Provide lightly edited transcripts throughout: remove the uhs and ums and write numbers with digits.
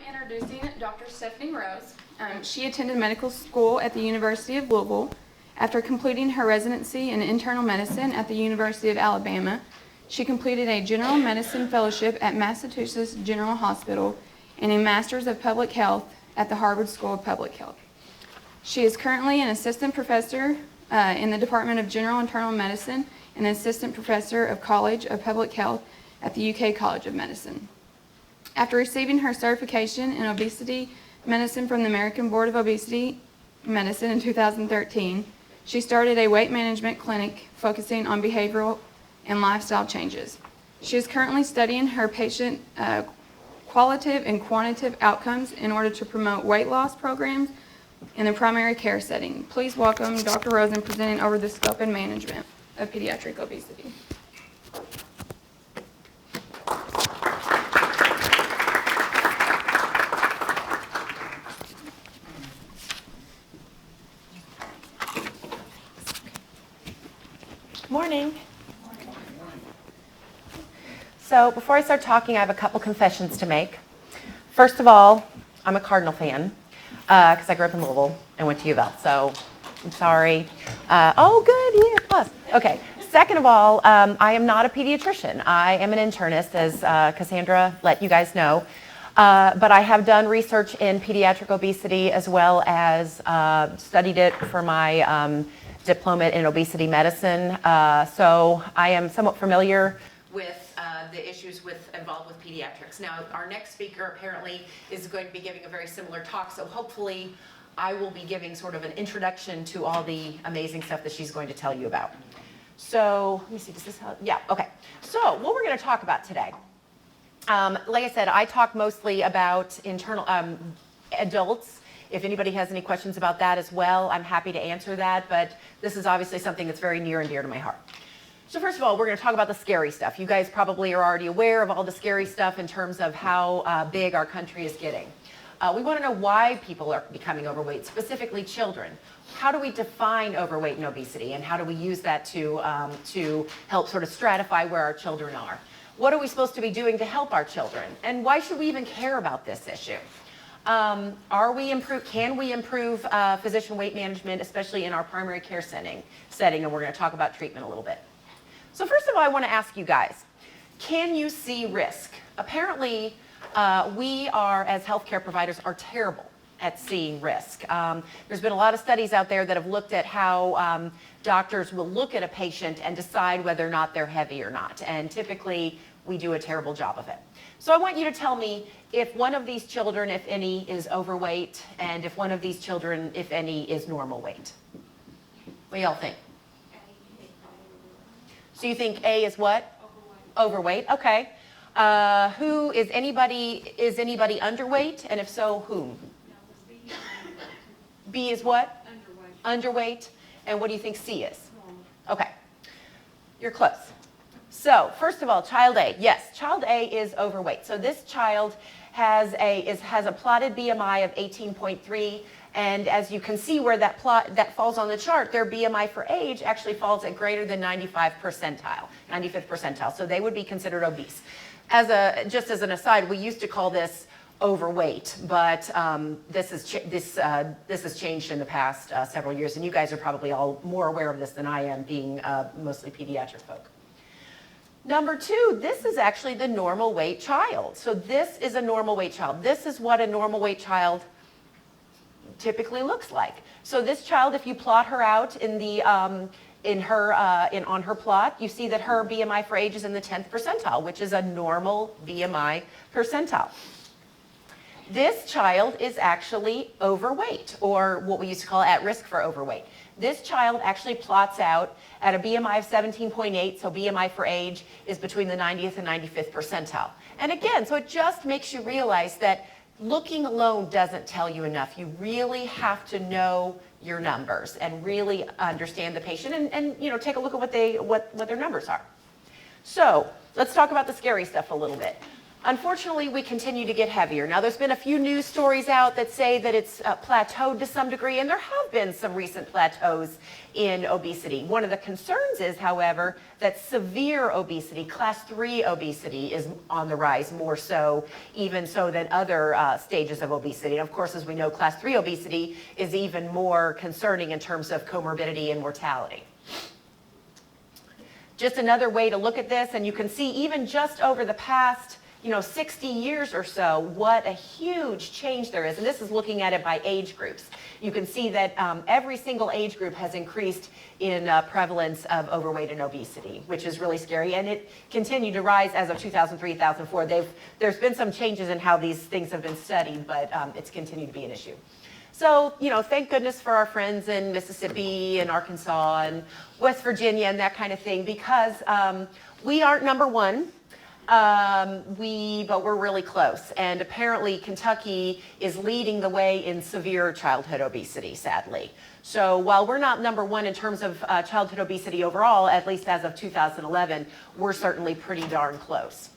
introducing Dr. Stephanie Rose. She attended medical school at the University of Louisville. After completing her residency in internal medicine at the University of Alabama, she completed a general medicine fellowship at Massachusetts General Hospital and a Master's of Public Health at the Harvard School of Public Health. She is currently an assistant professor in the Department of General Internal Medicine and an assistant professor of College of Public Health at the UK College of Medicine. After receiving her certification in obesity medicine from the American Board of Obesity Medicine in 2013, she started a weight management clinic focusing on behavioral and lifestyle changes. She is currently studying her patient qualitative and quantitative outcomes in order to promote weight loss programs in the primary care setting. Please welcome Dr. Rosen presenting over the scope and management of pediatric obesity. Morning. So before I start talking, I have a couple confessions to make. First of all, I'm a Cardinal fan because I grew up in Louisville and went to U of L, so I'm sorry. Oh, good, yeah, plus. Okay. Second of all, I am not a pediatrician. I am an internist, as Cassandra let you guys know. But I have done research in pediatric obesity as well as studied it for my diploma in obesity medicine. So I am somewhat familiar with the issues involved with pediatrics. Now, our next speaker apparently is going to be giving a very similar talk, so hopefully I will be giving sort of an introduction to all the amazing stuff that she's going to tell you about. So, let me see, does this help? Yeah, okay. So, what we're going to talk about today, like I said, I talk mostly about internal adults. If anybody has any questions about that as well, I'm happy to answer that, but this is obviously something that's very near and dear to my heart. So first of all, we're going to talk about the scary stuff. You guys probably are already aware of all the scary stuff in terms of how big our country is getting. We want to know why people are becoming overweight, specifically children. How do we define overweight and obesity, and how do we use that to help sort of stratify where our children are? What are we supposed to be doing to help our children? And why should we even care about this issue? Can we improve physician weight management, especially in our primary care setting? And we're going to talk about treatment a little bit. So first of all, I want to ask you guys, can you see risk? Apparently, we are, as healthcare providers, are terrible at seeing risk. There's been a lot of studies out there that have looked at how doctors will look at a patient and decide whether or not they're heavy or not. And typically, we do a terrible job of it. So I want you to tell me if one of these children, if any, is overweight, and if one of these children, if any, is normal weight. What do y'all think? So you think A is what? Overweight. Okay. Is anybody underweight? And if so, whom? B is what? Underweight. And what do you think C is? Okay. You're close. So first of all, child A. Yes, child A is overweight. So this child has a plotted BMI of 18.3. And as you can see where that falls on the chart, their BMI for age actually falls at greater than 95th percentile. So they would be considered obese. Just as an aside, we used to call this overweight, but this has changed in the past several years, and you guys are probably all more aware of this than I am, being mostly pediatric folk. Number two, this is actually the normal weight child. So this is a normal weight child. This is what a normal weight child typically looks like. So this child, if you plot her out on her plot, you see that her BMI for age is in the 10th percentile, which is a normal BMI percentile. This child is actually overweight, or what we used to call at risk for overweight. This child actually plots out at a BMI of 17.8, so BMI for age is between the 90th and 95th percentile. And again, so it just makes you realize that looking alone doesn't tell you enough. You really have to know your numbers and really understand the patient and take a look at what their numbers are. So let's talk about the scary stuff a little bit. Unfortunately, we continue to get heavier. Now, there's been a few news stories out that say that it's plateaued to some degree, and there have been some recent plateaus in obesity. One of the concerns is, however, that severe obesity, class 3 obesity, is on the rise more so, even so than other stages of obesity. And of course, as we know, class 3 obesity is even more concerning in terms of comorbidity and mortality. Just another way to look at this, and you can see even just over the past 60 years or so, what a huge change there is. And this is looking at it by age groups. You can see that every single age group has increased in prevalence of overweight and obesity, which is really scary. And it continued to rise as of 2003, 2004. There's been some changes in how these things have been studied, but it's continued to be an issue. So, thank goodness for our friends in Mississippi and Arkansas and West Virginia and that kind of thing, because we aren't number one. But we're really close. And apparently Kentucky is leading the way in severe childhood obesity, sadly. So while we're not number one in terms of childhood obesity overall, at least as of 2011, we're certainly pretty darn close.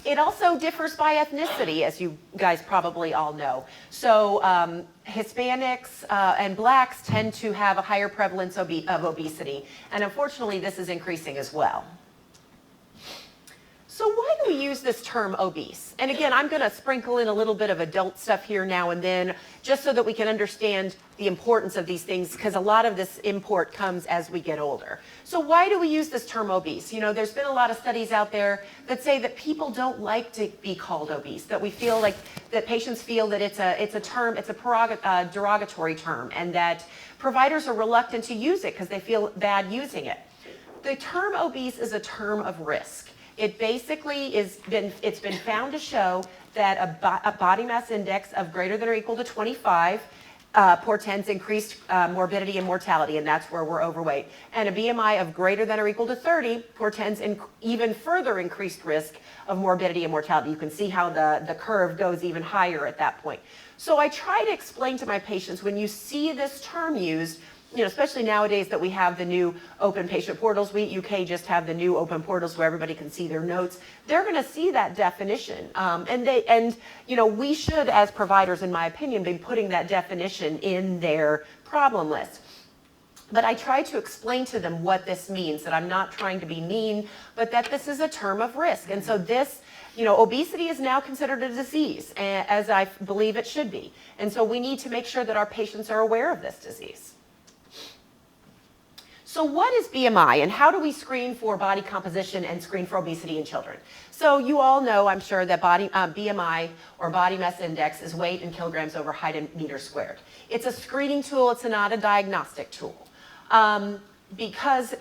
It also differs by ethnicity, as you guys probably all know. So Hispanics and Blacks tend to have a higher prevalence of obesity. And unfortunately, this is increasing as well. So why do we use this term obese? And again, I'm going to sprinkle in a little bit of adult stuff here now and then, just so that we can understand the importance of these things, because a lot of this import comes as we get older. So why do we use this term obese? There's been a lot of studies out there that say that people don't like to be called obese, that we feel like, that patients feel that it's a derogatory term, and that providers are reluctant to use it because they feel bad using it. The term obese is a term of risk. It basically it's been found to show that a body mass index of greater than or equal to 25 portends increased morbidity and mortality, and that's where we're overweight. And a BMI of greater than or equal to 30 portends even further increased risk of morbidity and mortality. You can see how the curve goes even higher at that point. So I try to explain to my patients, when you see this term used, especially nowadays that we have the new open patient portals. UK just have the new open portals where everybody can see their notes. They're going to see that definition. We should, as providers, in my opinion, be putting that definition in their problem list. But I try to explain to them what this means, that I'm not trying to be mean, but that this is a term of risk. And so this, obesity is now considered a disease, as I believe it should be. And so we need to make sure that our patients are aware of this disease. So what is BMI, and how do we screen for body composition and screen for obesity in children? So you all know, I'm sure, that BMI, or body mass index, is weight in kilograms over height in meters squared. It's a screening tool. It's not a diagnostic tool. Because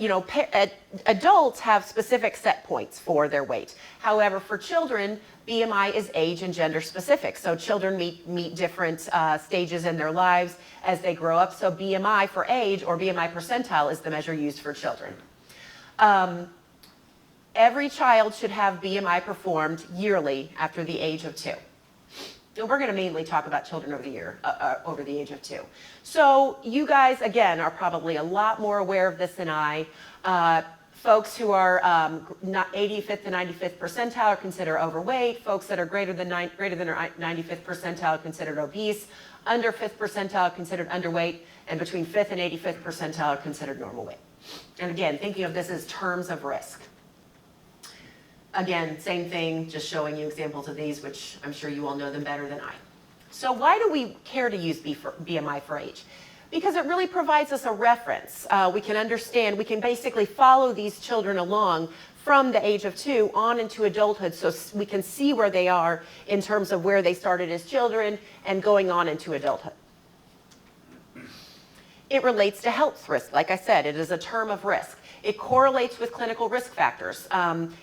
adults have specific set points for their weight. However, for children, BMI is age and gender specific. So children meet different stages in their lives as they grow up. So BMI for age, or BMI percentile, is the measure used for children. Every child should have BMI performed yearly after the age of 2. And we're going to mainly talk about children over the age of 2. So you guys, again, are probably a lot more aware of this than I. Folks who are not 85th to 95th percentile are considered overweight. Folks that are greater than or 95th percentile are considered obese. Under 5th percentile are considered underweight. And between 5th and 85th percentile are considered normal weight. And again, thinking of this as terms of risk. Again, same thing, just showing you examples of these, which I'm sure you all know them better than I. So why do we care to use BMI for age? Because it really provides us a reference. We can understand, we can basically follow these children along from the age of 2 on into adulthood, so we can see where they are in terms of where they started as children and going on into adulthood. It relates to health risk. Like I said, it is a term of risk. It correlates with clinical risk factors,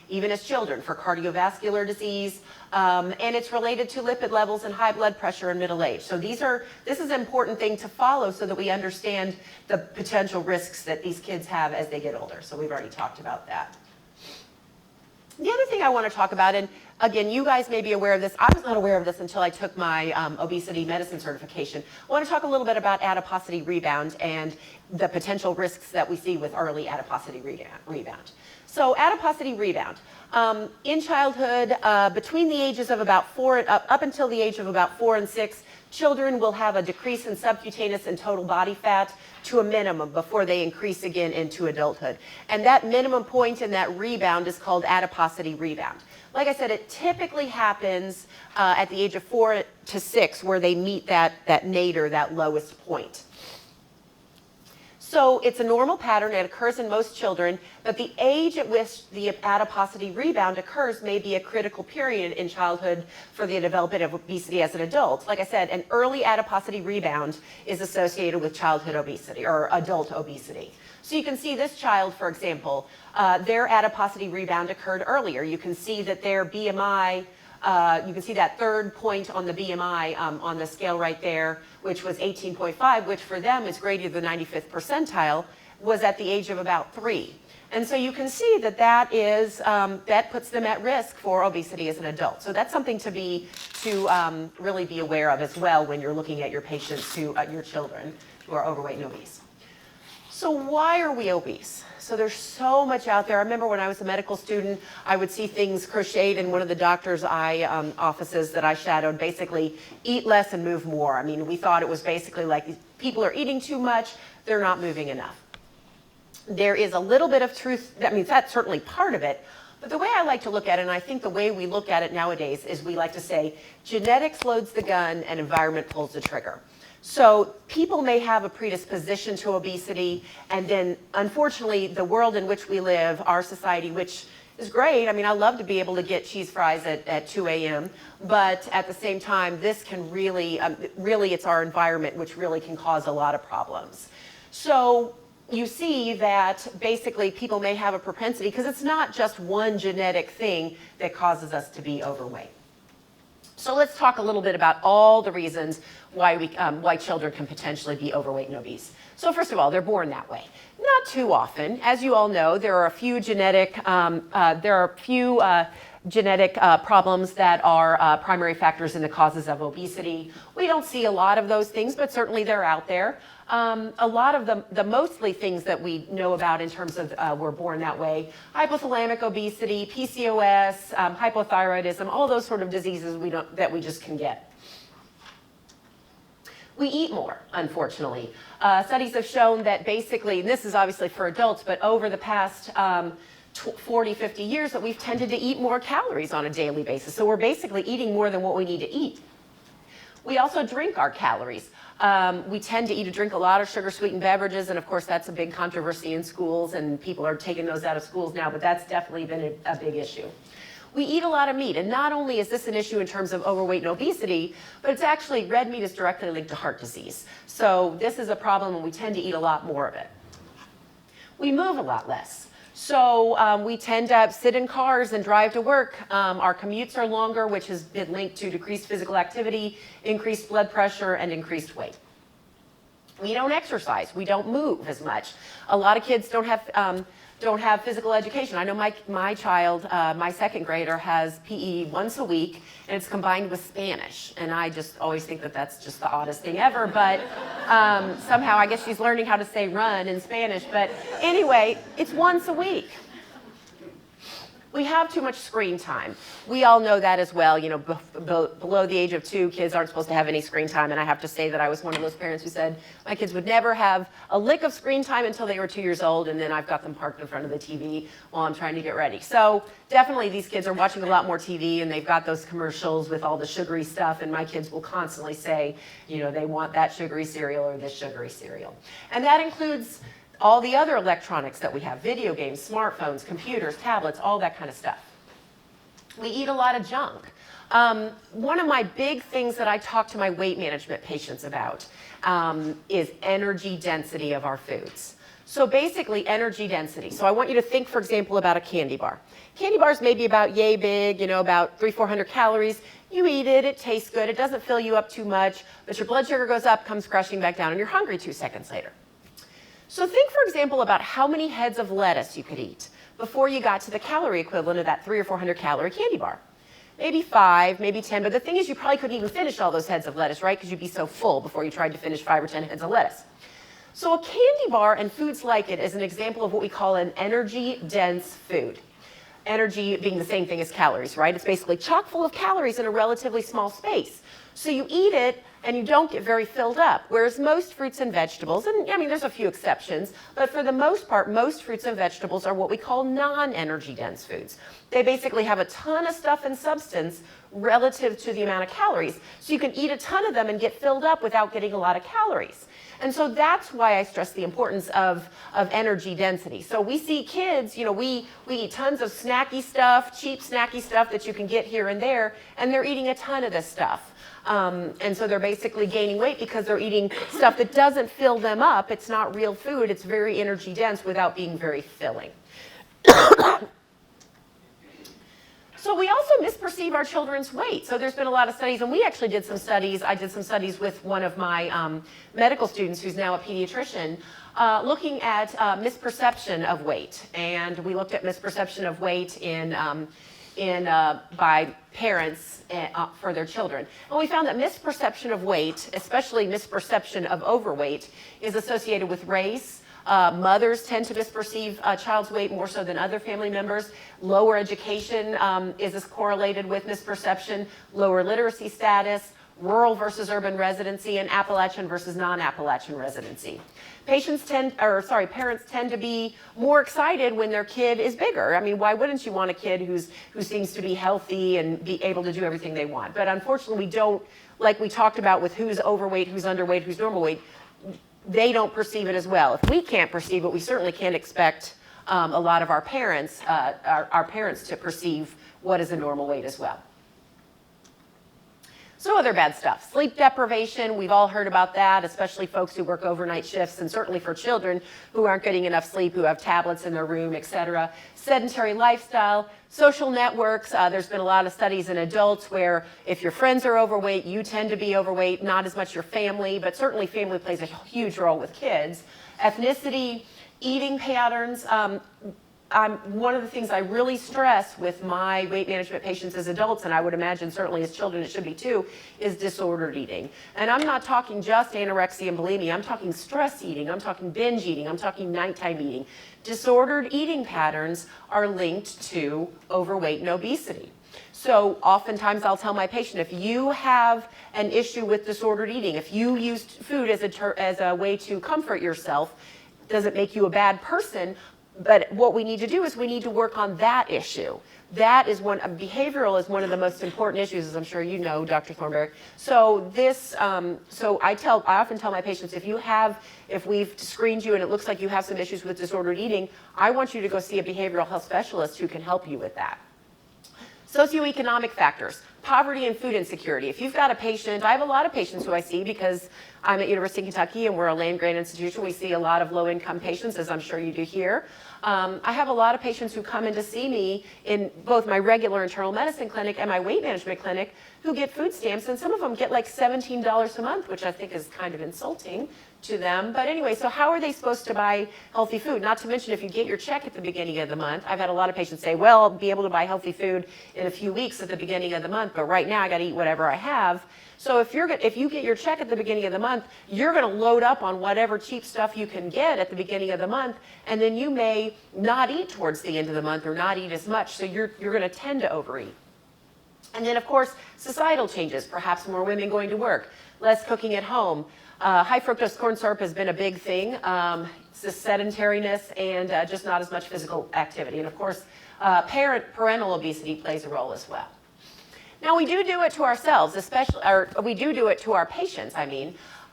even as children, for cardiovascular disease, and it's related to lipid levels and high blood pressure in middle age. So this is an important thing to follow so that we understand the potential risks that these kids have as they get older. So we've already talked about that. The other thing I want to talk about, and again, you guys may be aware of this. I was not aware of this until I took my obesity medicine certification. I want to talk a little bit about adiposity rebound and the potential risks that we see with early adiposity rebound. So adiposity rebound. In childhood, between the ages of about up until the age of about 4 and 6, children will have a decrease in subcutaneous and total body fat to a minimum before they increase again into adulthood. And that minimum point in that rebound is called adiposity rebound. Like I said, it typically happens at the age of 4 to 6 where they meet that nadir, that lowest point. So it's a normal pattern. It occurs in most children, but the age at which the adiposity rebound occurs may be a critical period in childhood for the development of obesity as an adult. Like I said, an early adiposity rebound is associated with childhood obesity or adult obesity. So you can see this child, for example, their adiposity rebound occurred earlier. You can see that their BMI, you can see that third point on the BMI on the scale right there, which was 18.5, which for them is greater than the 95th percentile, was at the age of about 3. And so you can see that that puts them at risk for obesity as an adult. So that's something to really be aware of as well when you're looking at your patients, your children who are overweight and obese. So why are we obese? So there's so much out there. I remember when I was a medical student, I would see things crocheted in one of the doctor's offices that I shadowed, basically eat less and move more. I mean, we thought it was basically like people are eating too much, they're not moving enough. There is a little bit of truth, I mean, that's certainly part of it, but the way I like to look at it, and I think the way we look at it nowadays, is we like to say genetics loads the gun and environment pulls the trigger. So people may have a predisposition to obesity, and then unfortunately the world in which we live, our society, which is great. I mean, I love to be able to get cheese fries at 2 a.m., but at the same time, this can really, it's our environment which really can cause a lot of problems. So you see that basically people may have a propensity, because it's not just one genetic thing that causes us to be overweight. So let's talk a little bit about all the reasons why children can potentially be overweight and obese. So first of all, they're born that way. Not too often. As you all know, there are a few genetic problems that are primary factors in the causes of obesity. We don't see a lot of those things, but certainly they're out there. A lot of the mostly things that we know about in terms of we're born that way: hypothalamic obesity, PCOS, hypothyroidism, all those sort of diseases that we just can get. We eat more, unfortunately. Studies have shown that basically, and this is obviously for adults, but over the past 40, 50 years, that we've tended to eat more calories on a daily basis. So we're basically eating more than what we need to eat. We also drink our calories. We tend to drink a lot of sugar-sweetened beverages, and of course that's a big controversy in schools, and people are taking those out of schools now, but that's definitely been a big issue. We eat a lot of meat, and not only is this an issue in terms of overweight and obesity, but it's actually, red meat is directly linked to heart disease. So this is a problem, and we tend to eat a lot more of it. We move a lot less. So we tend to sit in cars and drive to work. Our commutes are longer, which has been linked to decreased physical activity, increased blood pressure, and increased weight. We don't exercise. We don't move as much. A lot of kids don't have physical education. I know my child, my second grader, has PE once a week, and it's combined with Spanish. And I just always think that that's just the oddest thing ever. But somehow I guess she's learning how to say run in Spanish. But anyway, it's once a week. We have too much screen time. We all know that as well. You know, below the age of 2, kids aren't supposed to have any screen time. And I have to say that I was one of those parents who said my kids would never have a lick of screen time until they were 2 years old. And then I've got them parked in front of the TV while I'm trying to get ready. So definitely these kids are watching a lot more TV, and they've got those commercials with all the sugary stuff. And my kids will constantly say, you know, they want that sugary cereal or this sugary cereal. And that includes all the other electronics that we have: video games, smartphones, computers, tablets, all that kind of stuff. We eat a lot of junk. One of my big things that I talk to my weight management patients about is energy density of our foods. So basically energy density. So I want you to think, for example, about a candy bar. Candy bars may be about yay big, you know, about 300-400 calories. You eat it, it tastes good, it doesn't fill you up too much, but your blood sugar goes up, comes crashing back down, and you're hungry 2 seconds later. So think, for example, about how many heads of lettuce you could eat before you got to the calorie equivalent of that 300 or 400 calorie candy bar. Maybe 5, maybe 10, but the thing is you probably couldn't even finish all those heads of lettuce, right? Because you'd be so full before you tried to finish 5 or 10 heads of lettuce. So a candy bar and foods like it is an example of what we call an energy-dense food. Energy being the same thing as calories, right? It's basically chock full of calories in a relatively small space. So you eat it and you don't get very filled up. Whereas most fruits and vegetables, and I mean there's a few exceptions, but for the most part, most fruits and vegetables are what we call non-energy dense foods. They basically have a ton of stuff and substance relative to the amount of calories. So you can eat a ton of them and get filled up without getting a lot of calories. And so that's why I stress the importance of energy density. So we see kids, you know, we eat tons of snacky stuff, cheap snacky stuff that you can get here and there, and they're eating a ton of this stuff. And so they're basically gaining weight because they're eating stuff that doesn't fill them up. It's not real food. It's very energy dense without being very filling. So we also misperceive our children's weight. So there's been a lot of studies, and we actually did some studies. I did some studies with one of my medical students who's now a pediatrician, looking at misperception of weight. And we looked at misperception of weight by parents for their children. And we found that misperception of weight, especially misperception of overweight, is associated with race. Mothers tend to misperceive a child's weight more so than other family members. Lower education is correlated with misperception, lower literacy status, rural versus urban residency, and Appalachian versus non-Appalachian residency. Parents tend to be more excited when their kid is bigger. I mean, why wouldn't you want a kid who seems to be healthy and be able to do everything they want? But unfortunately, we don't, like we talked about with who's overweight, who's underweight, who's normal weight, they don't perceive it as well. If we can't perceive it, we certainly can't expect a lot of our parents to perceive what is a normal weight as well. So other bad stuff. Sleep deprivation, we've all heard about that, especially folks who work overnight shifts, and certainly for children who aren't getting enough sleep, who have tablets in their room, etc. Sedentary lifestyle, social networks. There's been a lot of studies in adults where if your friends are overweight, you tend to be overweight, not as much your family, but certainly family plays a huge role with kids. Ethnicity, eating patterns. One of the things I really stress with my weight management patients as adults, and I would imagine certainly as children it should be too, is disordered eating. And I'm not talking just anorexia and bulimia, I'm talking stress eating, I'm talking binge eating, I'm talking nighttime eating. Disordered eating patterns are linked to overweight and obesity. So oftentimes I'll tell my patient, if you have an issue with disordered eating, if you used food as a way to comfort yourself, does it make you a bad person? But what we need to do is we need to work on that issue. That is behavioral is one of the most important issues, as I'm sure you know, Dr. Thornberg. So I often tell my patients, if we've screened you and it looks like you have some issues with disordered eating, I want you to go see a behavioral health specialist who can help you with that. Socioeconomic factors, poverty and food insecurity. If you've got a patient, I have a lot of patients who I see because I'm at University of Kentucky and we're a land-grant institution. We see a lot of low-income patients, as I'm sure you do here. I have a lot of patients who come in to see me in both my regular internal medicine clinic and my weight management clinic who get food stamps, and some of them get like $17 a month, which I think is kind of insulting to them. But anyway, so how are they supposed to buy healthy food? Not to mention if you get your check at the beginning of the month. I've had a lot of patients say, well, I'll be able to buy healthy food in a few weeks at the beginning of the month, but right now I got to eat whatever I have. So if you get your check at the beginning of the month, you're going to load up on whatever cheap stuff you can get at the beginning of the month, and then you may not eat towards the end of the month or not eat as much, so you're going to tend to overeat. And then, of course, societal changes, perhaps more women going to work, less cooking at home. High fructose corn syrup has been a big thing. It's the sedentariness and just not as much physical activity. And of course, parental obesity plays a role as well. Now, we do it to ourselves, we do it to our patients,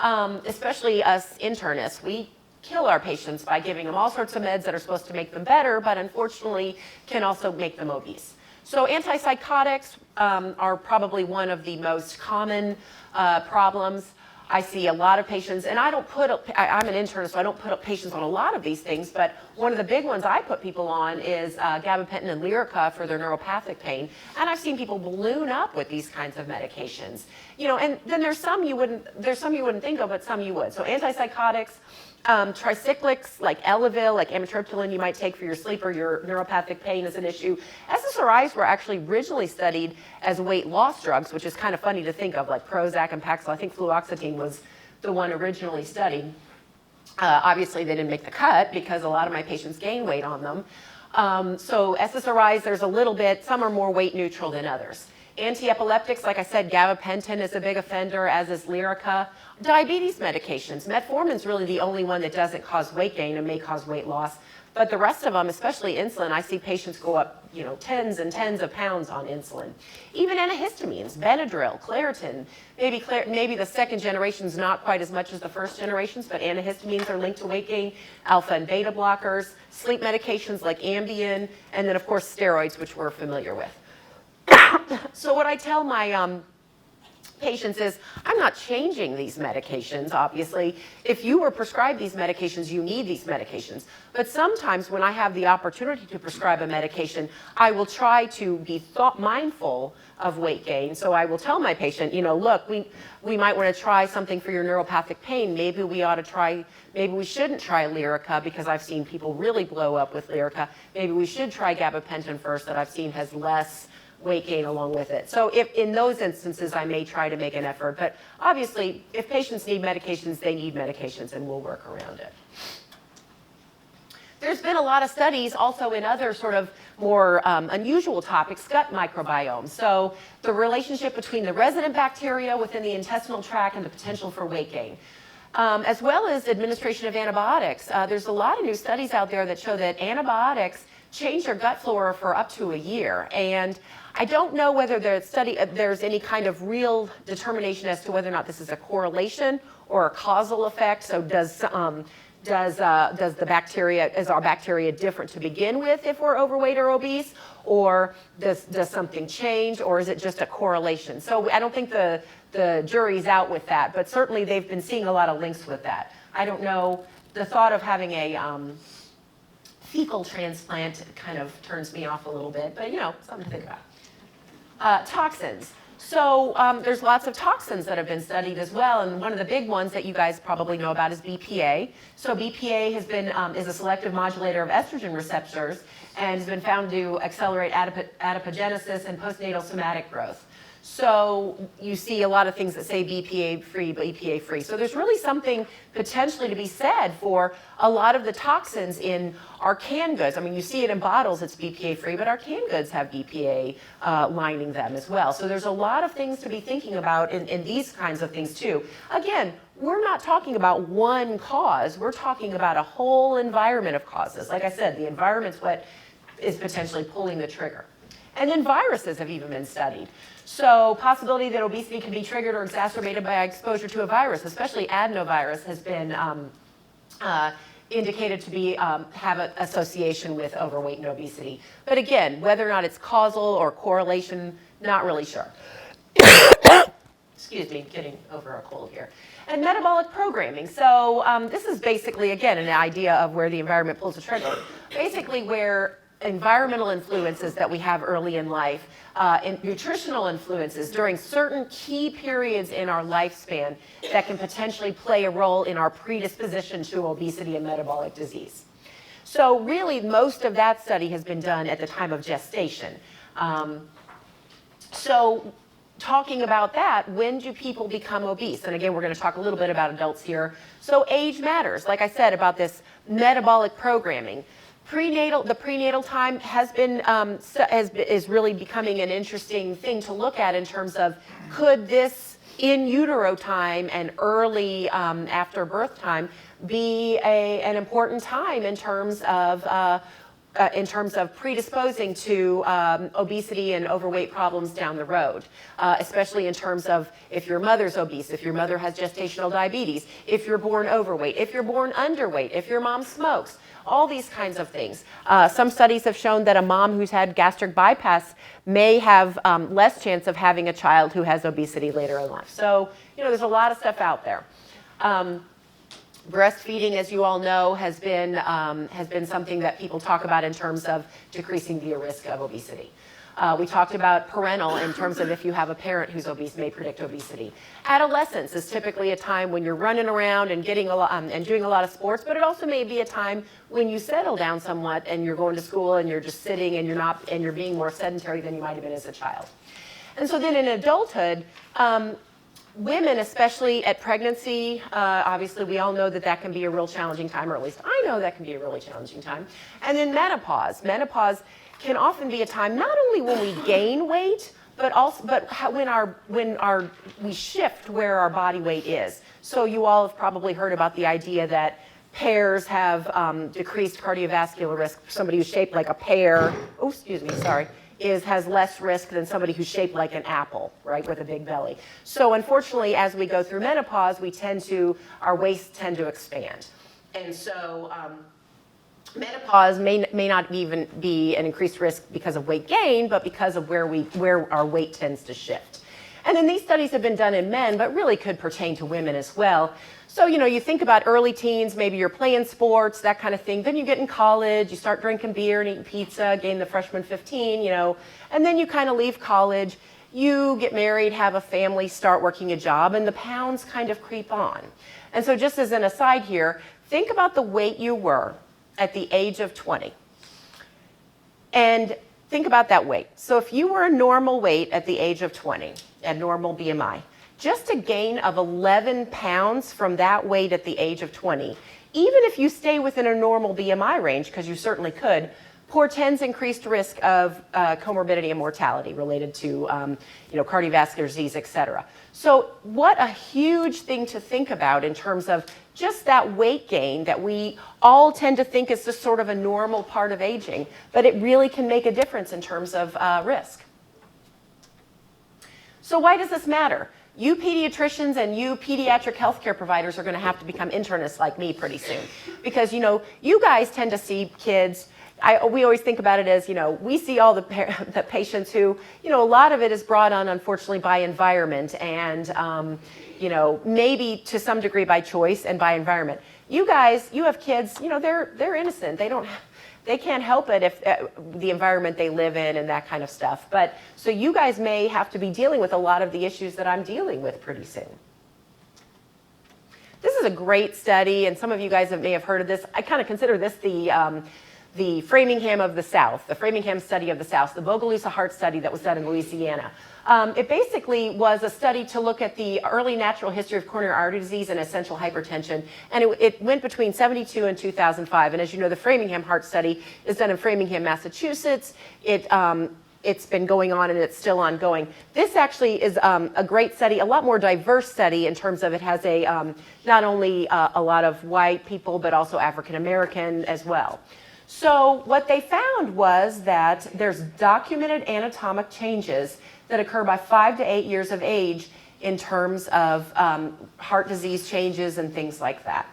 especially us internists. We kill our patients by giving them all sorts of meds that are supposed to make them better, but unfortunately can also make them obese. So antipsychotics are probably one of the most common problems. I see a lot of patients, and I'm an internist, so I don't put up patients on a lot of these things, but one of the big ones I put people on is gabapentin and Lyrica for their neuropathic pain, and I've seen people balloon up with these kinds of medications. And then there's some you wouldn't think of, but some you would. So antipsychotics, tricyclics like Elavil, like amitriptyline you might take for your sleep or your neuropathic pain is an issue. SSRIs were actually originally studied as weight loss drugs, which is kind of funny to think of, like Prozac and Paxil. I think fluoxetine was the one originally studied. Obviously, they didn't make the cut because a lot of my patients gain weight on them. So SSRIs, there's a little bit, some are more weight neutral than others. Anti-epileptics, like I said, gabapentin is a big offender, as is Lyrica. Diabetes medications, metformin's really the only one that doesn't cause weight gain and may cause weight loss. But the rest of them, especially insulin, I see patients go up, tens and tens of pounds on insulin. Even antihistamines, Benadryl, Claritin. Maybe the second generation's not quite as much as the first generations, but antihistamines are linked to weight gain, alpha and beta blockers, sleep medications like Ambien, and then of course steroids, which we're familiar with. So what I tell my patients is, I'm not changing these medications, obviously. If you were prescribed these medications, you need these medications. But sometimes when I have the opportunity to prescribe a medication, I will try to be mindful of weight gain. So I will tell my patient, look, we might want to try something for your neuropathic pain. Maybe we shouldn't try Lyrica because I've seen people really blow up with Lyrica. Maybe we should try gabapentin first, that I've seen has less weight gain along with it. So if in those instances, I may try to make an effort. But obviously, if patients need medications, they need medications, and we'll work around it. There's been a lot of studies also in other sort of more unusual topics, gut microbiome. So the relationship between the resident bacteria within the intestinal tract and the potential for weight gain. As well as administration of antibiotics. There's a lot of new studies out there that show that antibiotics change your gut flora for up to a year. And I don't know whether there's any kind of real determination as to whether or not this is a correlation or a causal effect. So is our bacteria different to begin with if we're overweight or obese? Or does something change, or is it just a correlation? So I don't think the jury's out with that, but certainly they've been seeing a lot of links with that. I don't know, the thought of having a fecal transplant kind of turns me off a little bit, but something to think about. Toxins. So there's lots of toxins that have been studied as well, and one of the big ones that you guys probably know about is BPA. So BPA has been is a selective modulator of estrogen receptors and has been found to accelerate adipogenesis and postnatal somatic growth. So you see a lot of things that say BPA-free, BPA-free. So there's really something potentially to be said for a lot of the toxins in our canned goods. I mean, you see it in bottles, it's BPA-free, but our canned goods have BPA lining them as well. So there's a lot of things to be thinking about in these kinds of things too. Again, we're not talking about one cause. We're talking about a whole environment of causes. Like I said, the environment's what is potentially pulling the trigger. And then viruses have even been studied. So possibility that obesity can be triggered or exacerbated by exposure to a virus, especially adenovirus, has been indicated to be have an association with overweight and obesity. But again, whether or not it's causal or correlation, not really sure. Excuse me, getting over a cold here. And metabolic programming. So this is basically, again, an idea of where the environment pulls the trigger. Basically where environmental influences that we have early in life, and nutritional influences during certain key periods in our lifespan that can potentially play a role in our predisposition to obesity and metabolic disease. So really, most of that study has been done at the time of gestation. So talking about that, when do people become obese? And again, we're going to talk a little bit about adults here. So age matters, like I said, about this metabolic programming. The prenatal time has been is really becoming an interesting thing to look at in terms of, could this in utero time and early after birth time be an important time in terms of predisposing to obesity and overweight problems down the road, especially in terms of if your mother's obese, if your mother has gestational diabetes, if you're born overweight, if you're born underweight, if your mom smokes. All these kinds of things. Some studies have shown that a mom who's had gastric bypass may have less chance of having a child who has obesity later in life. So, there's a lot of stuff out there. Breastfeeding, as you all know, has been something that people talk about in terms of decreasing the risk of obesity. We talked about parental in terms of if you have a parent who's obese may predict obesity. Adolescence is typically a time when you're running around and getting a lot and doing a lot of sports, but it also may be a time when you settle down somewhat and you're going to school and you're just sitting and you're being more sedentary than you might have been as a child. And so then in adulthood, Women, especially at pregnancy, obviously we all know that that can be a real challenging time, or at least I know that can be a really challenging time. And then menopause. Menopause can often be a time not only when we gain weight, but also when we shift where our body weight is. So you all have probably heard about the idea that pears have decreased cardiovascular risk. Somebody who's shaped like a pear, has less risk than somebody who's shaped like an apple, right, with a big belly. So unfortunately, as we go through menopause, our waists tend to expand. And so menopause may not even be an increased risk because of weight gain, but because of where our weight tends to shift. And then these studies have been done in men, but really could pertain to women as well. So, you think about early teens, maybe you're playing sports, that kind of thing. Then you get in college, you start drinking beer and eating pizza, gain the freshman 15, and then you kind of leave college, you get married, have a family, start working a job, and the pounds kind of creep on. And so just as an aside here, think about the weight you were at the age of 20. And think about that weight. So if you were a normal weight at the age of 20, at normal BMI, just a gain of 11 pounds from that weight at the age of 20, even if you stay within a normal BMI range, because you certainly could, portends increased risk of comorbidity and mortality related to cardiovascular disease, et cetera. So what a huge thing to think about in terms of just that weight gain that we all tend to think is just sort of a normal part of aging, but it really can make a difference in terms of risk. So why does this matter? You pediatricians and you pediatric healthcare providers are going to have to become internists like me pretty soon. Because, you guys tend to see kids, we always think about it as, we see all the patients who, a lot of it is brought on, unfortunately, by environment and, maybe to some degree by choice and by environment. You guys, you have kids, they're innocent. They can't help it if the environment they live in and that kind of stuff. But so you guys may have to be dealing with a lot of the issues that I'm dealing with pretty soon. This is a great study, and some of you guys may have heard of this. I kind of consider this the Framingham of the South, the Framingham study of the South, the Bogalusa heart study that was done in Louisiana. It basically was a study to look at the early natural history of coronary artery disease and essential hypertension, and it went between 1972 and 2005. And as you know, the Framingham heart study is done in Framingham, Massachusetts. It's been going on and it's still ongoing. This actually is a great study, a lot more diverse study in terms of it has not only a lot of white people, but also African American as well. So what they found was that there's documented anatomic changes that occur by 5 to 8 years of age in terms of heart disease changes and things like that.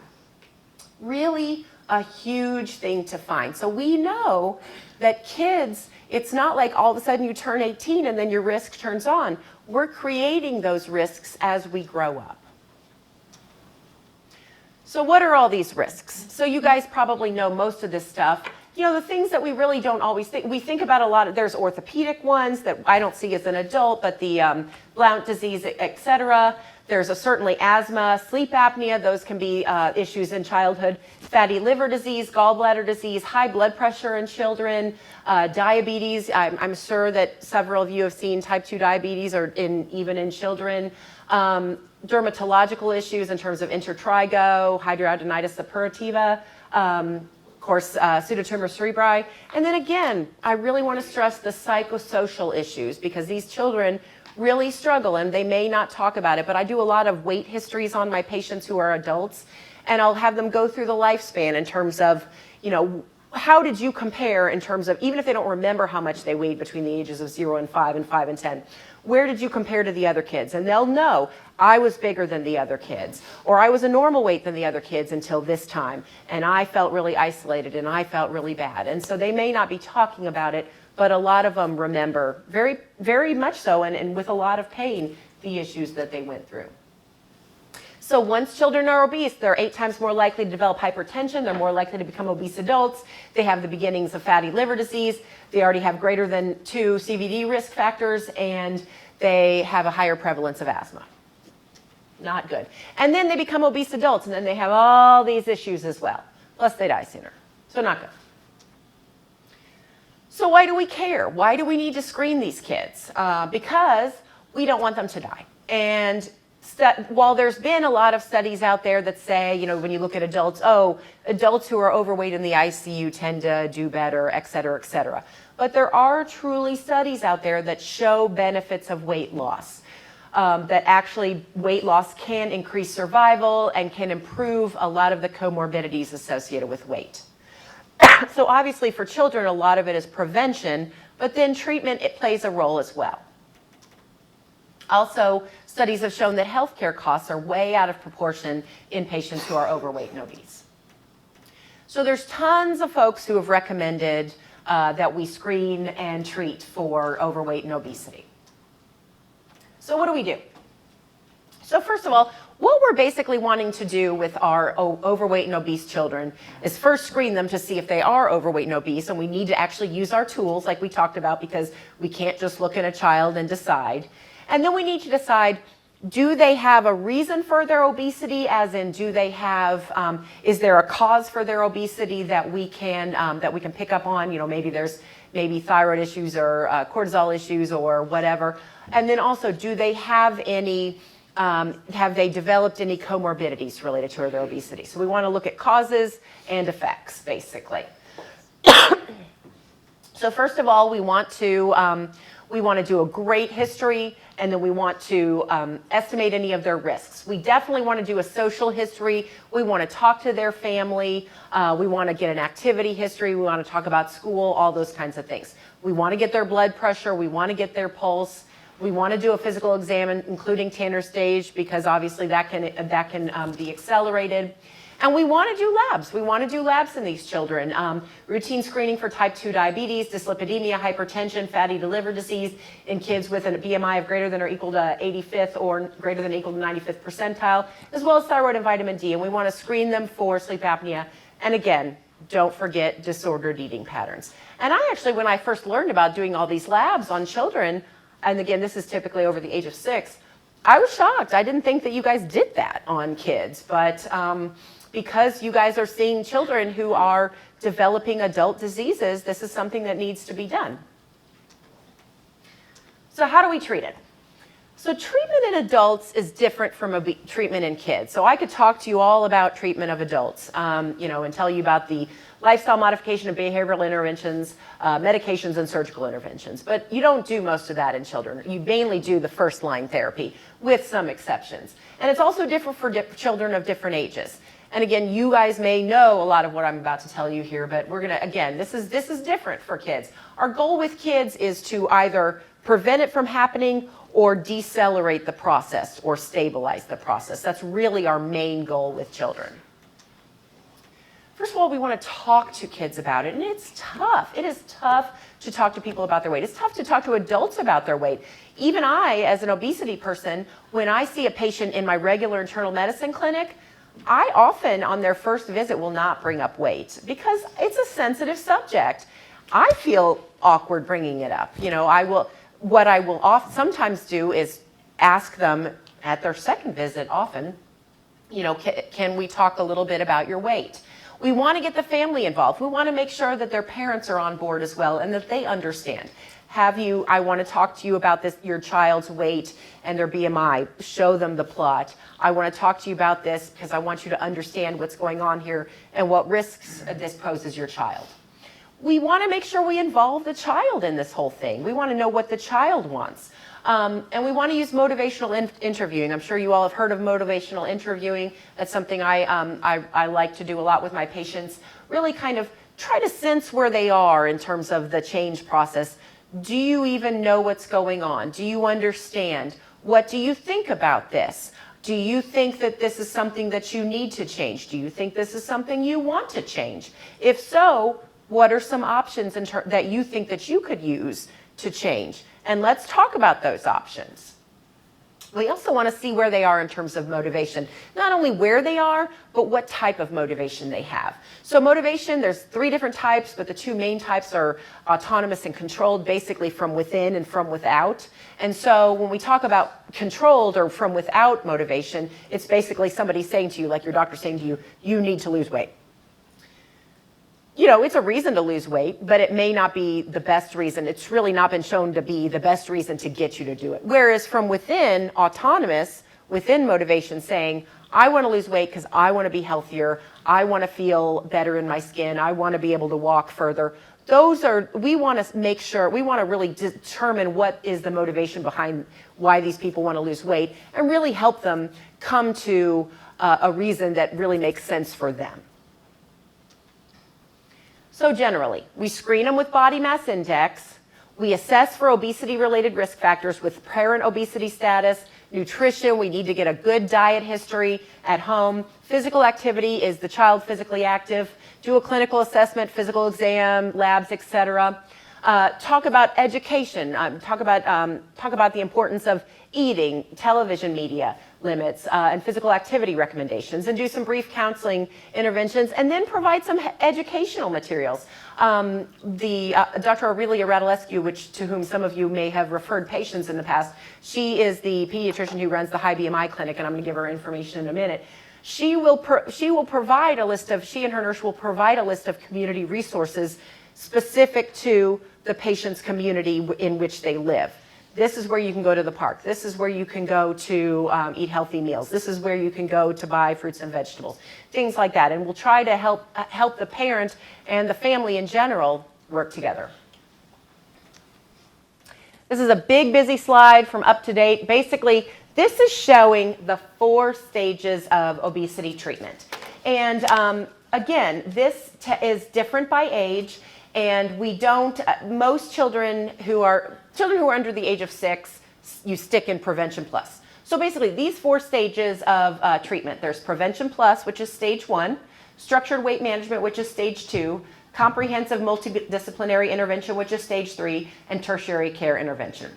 Really a huge thing to find. So we know that kids, it's not like all of a sudden you turn 18 and then your risk turns on. We're creating those risks as we grow up. So what are all these risks? So you guys probably know most of this stuff. The things that we really don't always think, we think about a lot of, there's orthopedic ones that I don't see as an adult, but the Blount disease, et cetera. There's certainly asthma, sleep apnea, those can be issues in childhood. Fatty liver disease, gallbladder disease, high blood pressure in children, diabetes. I'm sure that several of you have seen type 2 diabetes or even in children. Dermatological issues in terms of intertrigo, hidradenitis suppurativa, of course, pseudotumor cerebri. And then again, I really want to stress the psychosocial issues because these children really struggle and they may not talk about it, but I do a lot of weight histories on my patients who are adults, and I'll have them go through the lifespan in terms of, how did you compare in terms of, even if they don't remember how much they weighed between the ages of 0 and 5 and 5 and 10, where did you compare to the other kids? And they'll know, I was bigger than the other kids, or I was a normal weight than the other kids until this time, and I felt really isolated and I felt really bad. And so they may not be talking about it, but a lot of them remember very, very much so, and with a lot of pain, the issues that they went through. So once children are obese, they're 8 times more likely to develop hypertension, they're more likely to become obese adults, they have the beginnings of fatty liver disease, they already have greater than 2 CVD risk factors, and they have a higher prevalence of asthma. Not good. And then they become obese adults, and then they have all these issues as well. Plus they die sooner. So not good. So why do we care? Why do we need to screen these kids? Because we don't want them to die. And while there's been a lot of studies out there that say, you know, when you look at adults, oh, adults who are overweight in the ICU tend to do better, et cetera, et cetera. But there are truly studies out there that show benefits of weight loss, that actually weight loss can increase survival and can improve a lot of the comorbidities associated with weight. So obviously for children, a lot of it is prevention, but then treatment, it plays a role as well. Also, studies have shown that healthcare costs are way out of proportion in patients who are overweight and obese. So there's tons of folks who have recommended that we screen and treat for overweight and obesity. So what do? So first of all, what we're basically wanting to do with our overweight and obese children is first screen them to see if they are overweight and obese, and we need to actually use our tools like we talked about, because we can't just look at a child and decide. And then we need to decide, do they have a reason for their obesity, as in do they have, is there a cause for their obesity that we can pick up on? You know, maybe there's thyroid issues or cortisol issues or whatever. And then also, do they have any, have they developed any comorbidities related to their obesity? So we want to look at causes and effects, basically. So first of all, we want to do a great history, and then we want to estimate any of their risks. We definitely want to do a social history. We want to talk to their family. We want to get an activity history. We want to talk about school, all those kinds of things. We want to get their blood pressure. We want to get their pulse. We want to do a physical exam, including Tanner stage, because obviously that can be accelerated. And we want to do labs. We want to do labs in these children. Routine screening for type 2 diabetes, dyslipidemia, hypertension, fatty liver disease in kids with a BMI of greater than or equal to 85th or greater than or equal to 95th percentile, as well as thyroid and vitamin D. And we want to screen them for sleep apnea. And again, don't forget disordered eating patterns. And I actually, when I first learned about doing all these labs on children, and again, this is typically over the age of 6, I was shocked. I didn't think that you guys did that on kids, but because you guys are seeing children who are developing adult diseases, this is something that needs to be done. So how do we treat it? So treatment in adults is different from treatment in kids. So I could talk to you all about treatment of adults, you know, and tell you about the lifestyle modification and behavioral interventions, medications and surgical interventions. But you don't do most of that in children. You mainly do the first line therapy with some exceptions. And it's also different for children of different ages. And again, you guys may know a lot of what I'm about to tell you here, but we're gonna, again, this is different for kids. Our goal with kids is to either prevent it from happening or decelerate the process or stabilize the process. That's really our main goal with children. First of all, we want to talk to kids about it, and it's tough. It is tough to talk to people about their weight. It's tough to talk to adults about their weight. Even I, as an obesity person, when I see a patient in my regular internal medicine clinic, I often, on their first visit, will not bring up weight because it's a sensitive subject. I feel awkward bringing it up. You know, what I will sometimes do is ask them at their second visit often, you know, can we talk a little bit about your weight? We want to get the family involved. We want to make sure that their parents are on board as well and that they understand. I want to talk to you about your child's weight and their BMI. Show them the plot. I want to talk to you about this because I want you to understand what's going on here and what risks this poses your child. We want to make sure we involve the child in this whole thing. We want to know what the child wants. And we want to use motivational interviewing. I'm sure you all have heard of motivational interviewing. That's something I like to do a lot with my patients. Really kind of try to sense where they are in terms of the change process. Do you even know what's going on? Do you understand? What do you think about this? Do you think that this is something that you need to change? Do you think this is something you want to change? If so, what are some options that you think that you could use to change? And let's talk about those options. We also want to see where they are in terms of motivation. Not only where they are, but what type of motivation they have. So motivation, there's 3 different types, but the 2 main types are autonomous and controlled, basically from within and from without. And so when we talk about controlled or from without motivation, it's basically somebody saying to you, like your doctor saying to you, you need to lose weight. You know, it's a reason to lose weight, but it may not be the best reason. It's really not been shown to be the best reason to get you to do it. Whereas from within, autonomous, within motivation saying, I want to lose weight because I want to be healthier, I want to feel better in my skin, I want to be able to walk further. We want to make sure, we want to really determine what is the motivation behind why these people want to lose weight and really help them come to a reason that really makes sense for them. So generally, we screen them with body mass index, we assess for obesity-related risk factors with parent obesity status, nutrition, we need to get a good diet history at home. Physical activity, is the child physically active? Do a clinical assessment, physical exam, labs, etc. Talk about education, talk about the importance of eating, television media limits, and physical activity recommendations, and do some brief counseling interventions, and then provide some educational materials. Dr. Aurelia Radulescu, to whom some of you may have referred patients in the past, she is the pediatrician who runs the high BMI clinic, and I'm going to give her information in a minute. She and her nurse will provide a list of community resources specific to the patient's community in which they live. This is where you can go to the park. This is where you can go to eat healthy meals. This is where you can go to buy fruits and vegetables, things like that. And we'll try to help the parent and the family in general work together. This is a big, busy slide from Up to Date. Basically, this is showing the 4 stages of obesity treatment. And again, this is different by age. And we don't, most children who are under the age of 6, you stick in Prevention Plus. So basically these 4 stages of treatment, there's Prevention Plus, which is stage 1, structured weight management, which is stage 2, comprehensive multidisciplinary intervention, which is stage 3, and tertiary care intervention.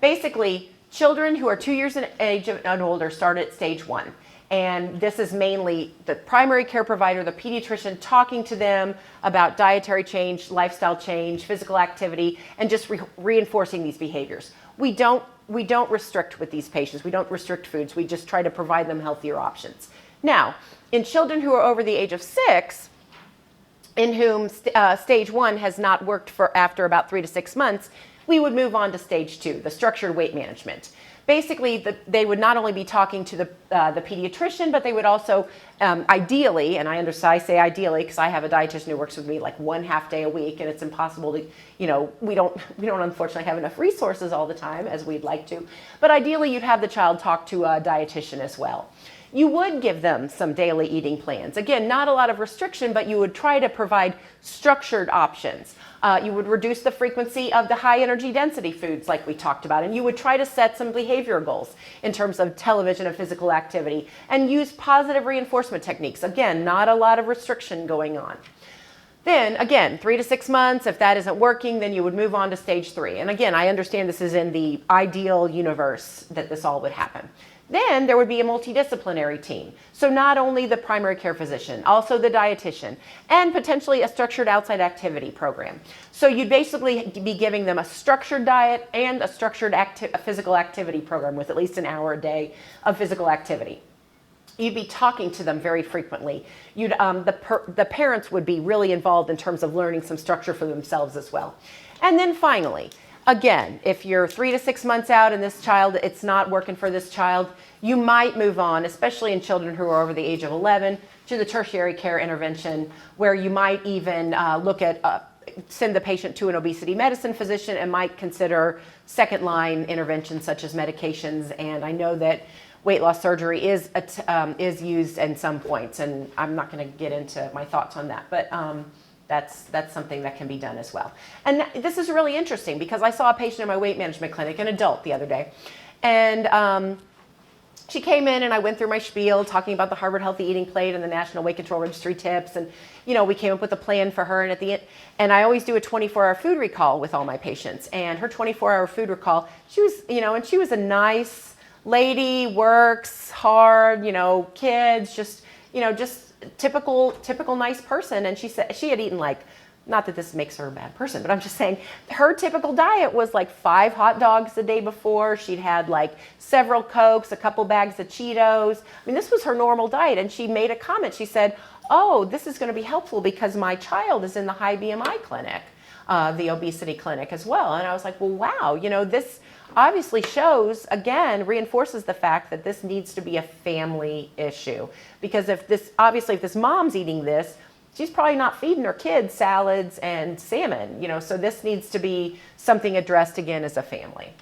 Basically, children who are 2 years in age and older start at stage 1. And this is mainly the primary care provider, the pediatrician, talking to them about dietary change, lifestyle change, physical activity, and just reinforcing these behaviors. We don't restrict with these patients. We don't restrict foods. We just try to provide them healthier options. Now, in children who are over the age of 6, in whom stage 1 has not worked after about 3 to 6 months, we would move on to stage 2, the structured weight management. Basically, they would not only be talking to the pediatrician, but they would also, ideally, and I say ideally because I have a dietitian who works with me like 1/2 day a week, and it's impossible to, we don't unfortunately have enough resources all the time as we'd like to. But ideally, you'd have the child talk to a dietitian as well. You would give them some daily eating plans. Again, not a lot of restriction, but you would try to provide structured options. You would reduce the frequency of the high energy density foods like we talked about, and you would try to set some behavioral goals in terms of television and physical activity, and use positive reinforcement techniques. Again, not a lot of restriction going on. Then again, 3 to 6 months, if that isn't working, then you would move on to stage 3. And again, I understand this is in the ideal universe that this all would happen. Then there would be a multidisciplinary team. So not only the primary care physician, also the dietitian, and potentially a structured outside activity program. So you'd basically be giving them a structured diet and a structured physical activity program with at least an hour a day of physical activity. You'd be talking to them very frequently. The parents would be really involved in terms of learning some structure for themselves as well. And then finally, again, if you're 3 to 6 months out and it's not working for this child, you might move on, especially in children who are over the age of 11, to the tertiary care intervention, where you might even look at send the patient to an obesity medicine physician and might consider second-line interventions such as medications. And I know that weight loss surgery is used in some points, and I'm not going to get into my thoughts on that, but that's something that can be done as well. And this is really interesting because I saw a patient in my weight management clinic, an adult, the other day, and she came in and I went through my spiel talking about the Harvard Healthy Eating Plate and the National Weight Control Registry tips, and we came up with a plan for her. And at the end, and I always do a 24-hour food recall with all my patients. And her 24-hour food recall, she was, and she was a nice lady, works hard, kids, just typical nice person. And she said she had eaten not that this makes her a bad person, but I'm just saying her typical diet was 5 hot dogs the day before. She'd had several Cokes, a couple bags of Cheetos. I mean, this was her normal diet. And she made a comment. She said, "Oh, this is going to be helpful because my child is in the high BMI clinic, the obesity clinic as well." And I was like, well, wow, this, obviously shows, again, reinforces the fact that this needs to be a family issue. Because if this mom's eating this, she's probably not feeding her kids salads and salmon, so this needs to be something addressed again as a family.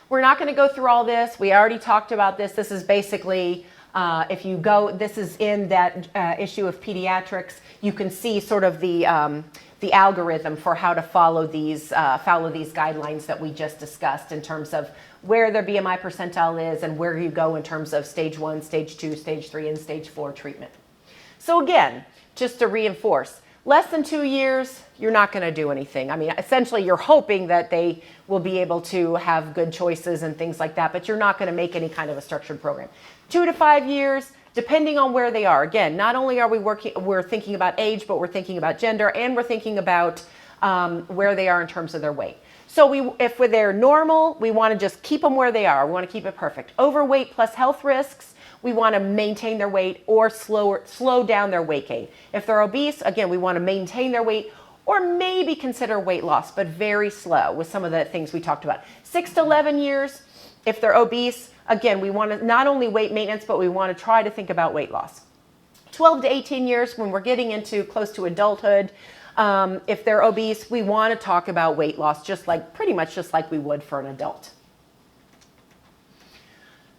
We're not going to go through all this. We already talked about this. This is basically, this is in that issue of pediatrics. You can see sort of the algorithm for how to follow these guidelines that we just discussed in terms of where their BMI percentile is and where you go in terms of stage 1, stage 2, stage 3, and stage 4 treatment. So again, just to reinforce, less than 2 years, you're not going to do anything. I mean, essentially, you're hoping that they will be able to have good choices and things like that, but you're not going to make any kind of a structured program. 2 to 5 years, depending on where they are. Again, not only are we're thinking about age, but we're thinking about gender, and we're thinking about where they are in terms of their weight. So if they're normal, we want to just keep them where they are. We want to keep it perfect. Overweight plus health risks, we want to maintain their weight or slow down their weight gain. If they're obese, again, we want to maintain their weight or maybe consider weight loss, but very slow with some of the things we talked about. 6 to 11 years, if they're obese, again, we want to not only weight maintenance, but we want to try to think about weight loss. 12 to 18 years, when we're getting into close to adulthood, if they're obese, we want to talk about weight loss pretty much just like we would for an adult.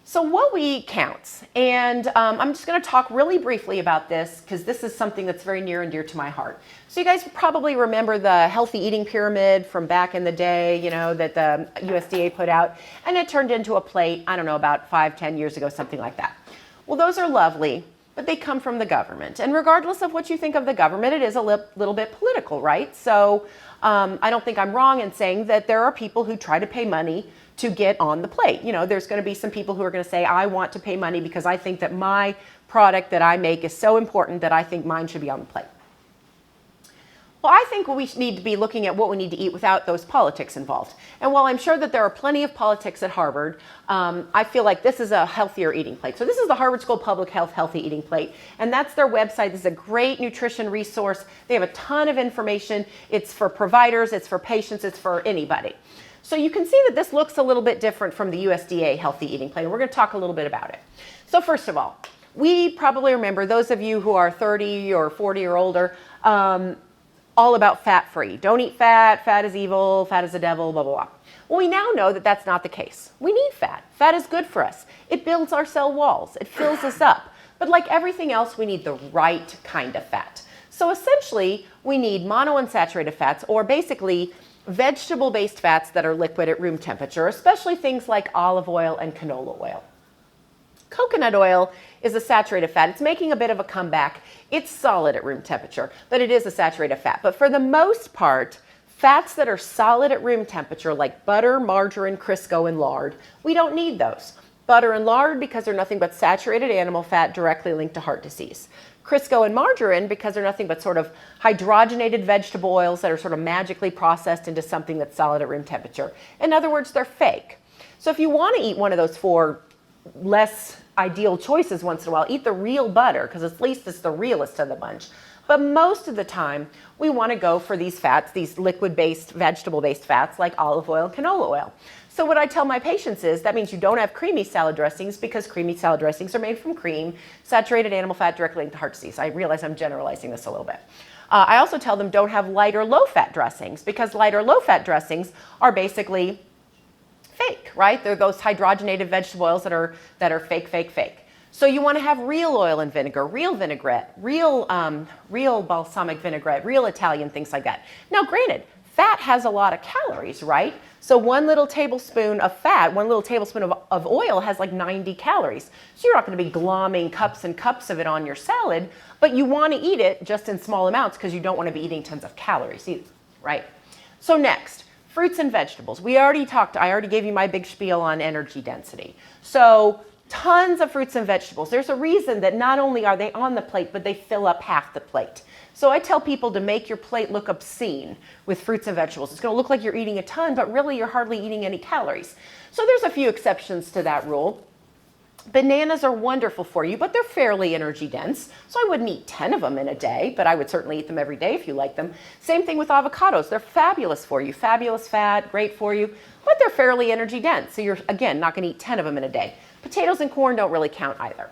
So what we eat counts, and I'm just going to talk really briefly about this because this is something that's very near and dear to my heart. So you guys probably remember the healthy eating pyramid from back in the day, that the USDA put out, and it turned into a plate, I don't know, about 5-10 years ago, something like that. Well, those are lovely, but they come from the government. And regardless of what you think of the government, it is a little bit political, right? So I don't think I'm wrong in saying that there are people who try to pay money to get on the plate. There's going to be some people who are going to say, I want to pay money because I think that my product that I make is so important that I think mine should be on the plate. Well, I think we need to be looking at what we need to eat without those politics involved. And while I'm sure that there are plenty of politics at Harvard, I feel like this is a healthier eating plate. So this is the Harvard School of Public Health Healthy Eating Plate. And that's their website. This is a great nutrition resource. They have a ton of information. It's for providers, it's for patients, it's for anybody. So you can see that this looks a little bit different from the USDA Healthy Eating Plate. We're going to talk a little bit about it. So first of all, we probably remember, those of you who are 30 or 40 or older, all about fat-free. Don't eat fat, fat is evil, fat is the devil, blah, blah, blah. Well, we now know that that's not the case. We need fat. Fat is good for us. It builds our cell walls. It fills us up. But like everything else, we need the right kind of fat. So essentially, we need monounsaturated fats, or basically vegetable-based fats that are liquid at room temperature, especially things like olive oil and canola oil. Coconut oil is a saturated fat. It's making a bit of a comeback. It's solid at room temperature, but it is a saturated fat. But for the most part, fats that are solid at room temperature, like butter, margarine, Crisco, and lard, we don't need those. Butter and lard, because they're nothing but saturated animal fat directly linked to heart disease. Crisco and margarine, because they're nothing but sort of hydrogenated vegetable oils that are sort of magically processed into something that's solid at room temperature. In other words, they're fake. So if you want to eat one of those 4 less ideal choices once in a while, eat the real butter, because at least it's the realest of the bunch. But most of the time, we want to go for these fats, these liquid-based, vegetable-based fats like olive oil and canola oil. So what I tell my patients is that means you don't have creamy salad dressings, because creamy salad dressings are made from cream, saturated animal fat directly linked to heart disease. I realize I'm generalizing this a little bit. I also tell them don't have light or low-fat dressings, because light or low-fat dressings are basically fake, right? They're those hydrogenated vegetable oils that are fake, fake, fake. So you want to have real oil and vinegar, real vinaigrette, real balsamic vinaigrette, real Italian, things like that. Now, granted, fat has a lot of calories, right? So 1 little tablespoon of fat, 1 little tablespoon of oil has like 90 calories. So you're not going to be glomming cups and cups of it on your salad, but you want to eat it just in small amounts because you don't want to be eating tons of calories either, right? So next, fruits and vegetables. I already gave you my big spiel on energy density. So tons of fruits and vegetables. There's a reason that not only are they on the plate, but they fill up half the plate. So I tell people to make your plate look obscene with fruits and vegetables. It's going to look like you're eating a ton, but really you're hardly eating any calories. So there's a few exceptions to that rule. Bananas are wonderful for you, but they're fairly energy dense. So I wouldn't eat 10 of them in a day, but I would certainly eat them every day if you like them. Same thing with avocados. They're fabulous for you. Fabulous fat, great for you, but they're fairly energy dense. So you're, again, not going to eat 10 of them in a day. Potatoes and corn don't really count either.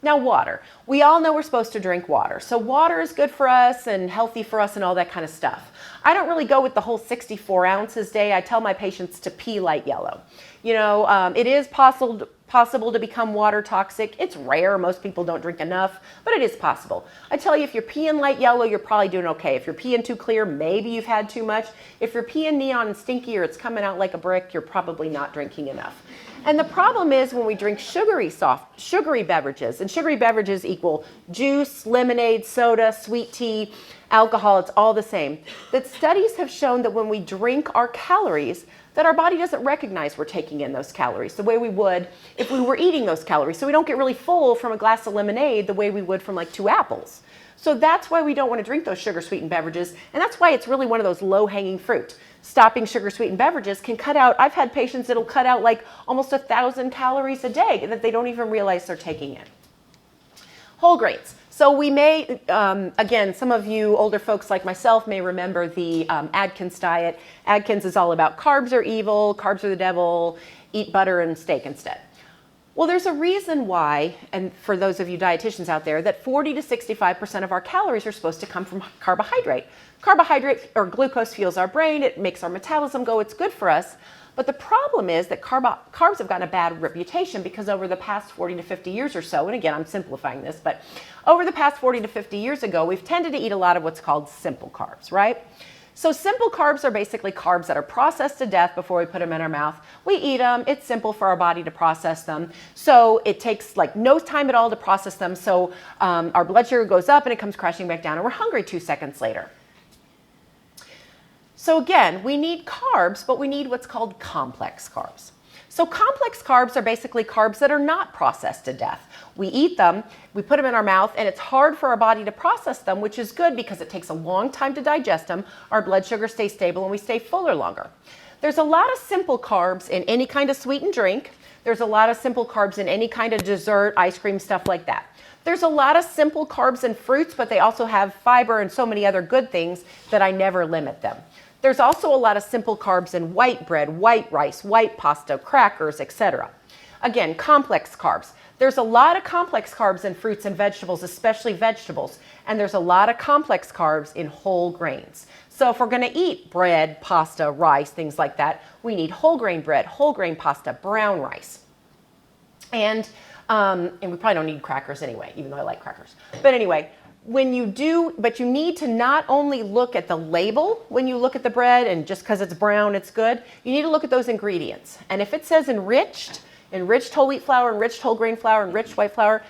Now, water. We all know we're supposed to drink water. So water is good for us and healthy for us and all that kind of stuff. I don't really go with the whole 64 ounces day. I tell my patients to pee light yellow. You know, it is possible to become water toxic. It's rare. Most people don't drink enough, but it is possible. I tell you, if you're peeing light yellow, you're probably doing okay. If you're peeing too clear, maybe you've had too much. If you're peeing neon and stinky or it's coming out like a brick, you're probably not drinking enough. And the problem is when we drink sugary beverages, and sugary beverages equal juice, lemonade, soda, sweet tea, alcohol, it's all the same. That studies have shown that when we drink our calories, that our body doesn't recognize we're taking in those calories the way we would if we were eating those calories. So we don't get really full from a glass of lemonade the way we would from like 2 apples. So that's why we don't want to drink those sugar-sweetened beverages, and that's why it's really one of those low-hanging fruit. Stopping sugar-sweetened beverages can cut out, I've had patients that'll cut out like almost 1,000 calories a day that they don't even realize they're taking in. Whole grains. So we may, again, some of you older folks like myself may remember the Atkins diet. Atkins is all about carbs are evil, carbs are the devil, eat butter and steak instead. Well, there's a reason why, and for those of you dietitians out there, that 40 to 65% of our calories are supposed to come from carbohydrate. Carbohydrate or glucose fuels our brain, it makes our metabolism go, it's good for us. But the problem is that carbs have gotten a bad reputation because over the past 40 to 50 years or so, and again, I'm simplifying this, but over the past 40 to 50 years ago, we've tended to eat a lot of what's called simple carbs, right? So simple carbs are basically carbs that are processed to death before we put them in our mouth. We eat them. It's simple for our body to process them. So it takes like no time at all to process them. So our blood sugar goes up and it comes crashing back down and we're hungry 2 seconds later. So again, we need carbs, but we need what's called complex carbs. So complex carbs are basically carbs that are not processed to death. We eat them, we put them in our mouth, and it's hard for our body to process them, which is good because it takes a long time to digest them. Our blood sugar stays stable and we stay fuller longer. There's a lot of simple carbs in any kind of sweetened drink. There's a lot of simple carbs in any kind of dessert, ice cream, stuff like that. There's a lot of simple carbs in fruits, but they also have fiber and so many other good things that I never limit them. There's also a lot of simple carbs in white bread, white rice, white pasta, crackers, etc. Again, complex carbs. There's a lot of complex carbs in fruits and vegetables, especially vegetables, and there's a lot of complex carbs in whole grains. So if we're going to eat bread, pasta, rice, things like that, we need whole grain bread, whole grain pasta, brown rice. And we probably don't need crackers anyway, even though I like crackers. But anyway, but you need to not only look at the label when you look at the bread and just because it's brown, it's good. You need to look at those ingredients. And if it says enriched whole wheat flour, enriched whole grain flour, enriched white flour,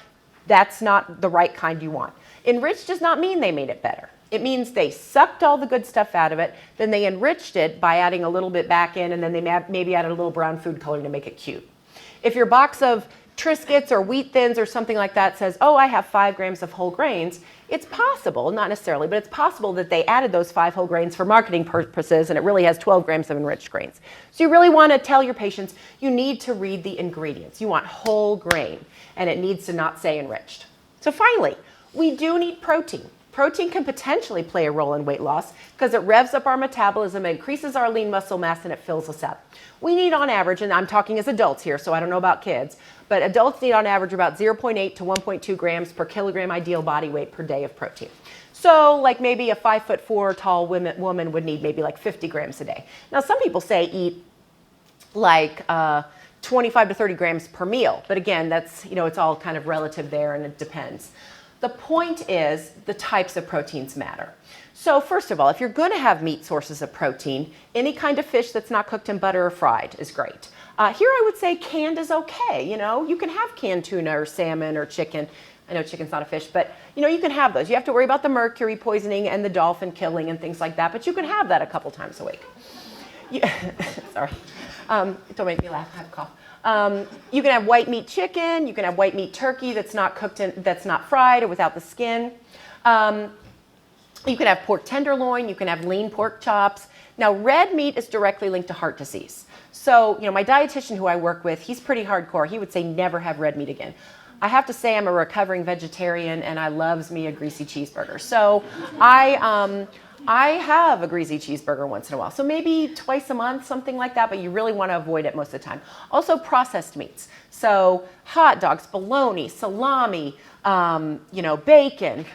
that's not the right kind you want. Enriched does not mean they made it better. It means they sucked all the good stuff out of it, then they enriched it by adding a little bit back in, and then they maybe added a little brown food coloring to make it cute. If your box of Triscuits or Wheat Thins or something like that says, oh, I have 5 grams of whole grains, it's possible, not necessarily, but it's possible that they added those 5 whole grains for marketing purposes and it really has 12 grams of enriched grains. So you really want to tell your patients you need to read the ingredients. You want whole grain and it needs to not say enriched. So finally, we do need protein. Protein can potentially play a role in weight loss because it revs up our metabolism, increases our lean muscle mass, and it fills us up. We need on average, and I'm talking as adults here, so I don't know about kids, but adults need on average about 0.8 to 1.2 grams per kilogram ideal body weight per day of protein. So like maybe a 5'4" tall woman would need maybe like 50 grams a day. Now some people say eat like 25 to 30 grams per meal, but again, that's, it's all kind of relative there and it depends. The point is the types of proteins matter. So first of all, if you're going to have meat sources of protein, any kind of fish that's not cooked in butter or fried is great. Here I would say canned is okay. You can have canned tuna or salmon or chicken. I know chicken's not a fish, but you can have those. You have to worry about the mercury poisoning and the dolphin killing and things like that, but you can have that a couple times a week. Sorry, don't make me laugh. I have a cough. You can have white meat chicken. You can have white meat turkey that's not cooked that's not fried or without the skin. You can have pork tenderloin. You can have lean pork chops. Now, red meat is directly linked to heart disease. So, my dietitian who I work with, he's pretty hardcore. He would say never have red meat again. I have to say I'm a recovering vegetarian and I loves me a greasy cheeseburger. So I have a greasy cheeseburger once in a while. So maybe twice a month, something like that, but you really want to avoid it most of the time. Also processed meats. So hot dogs, bologna, salami, bacon,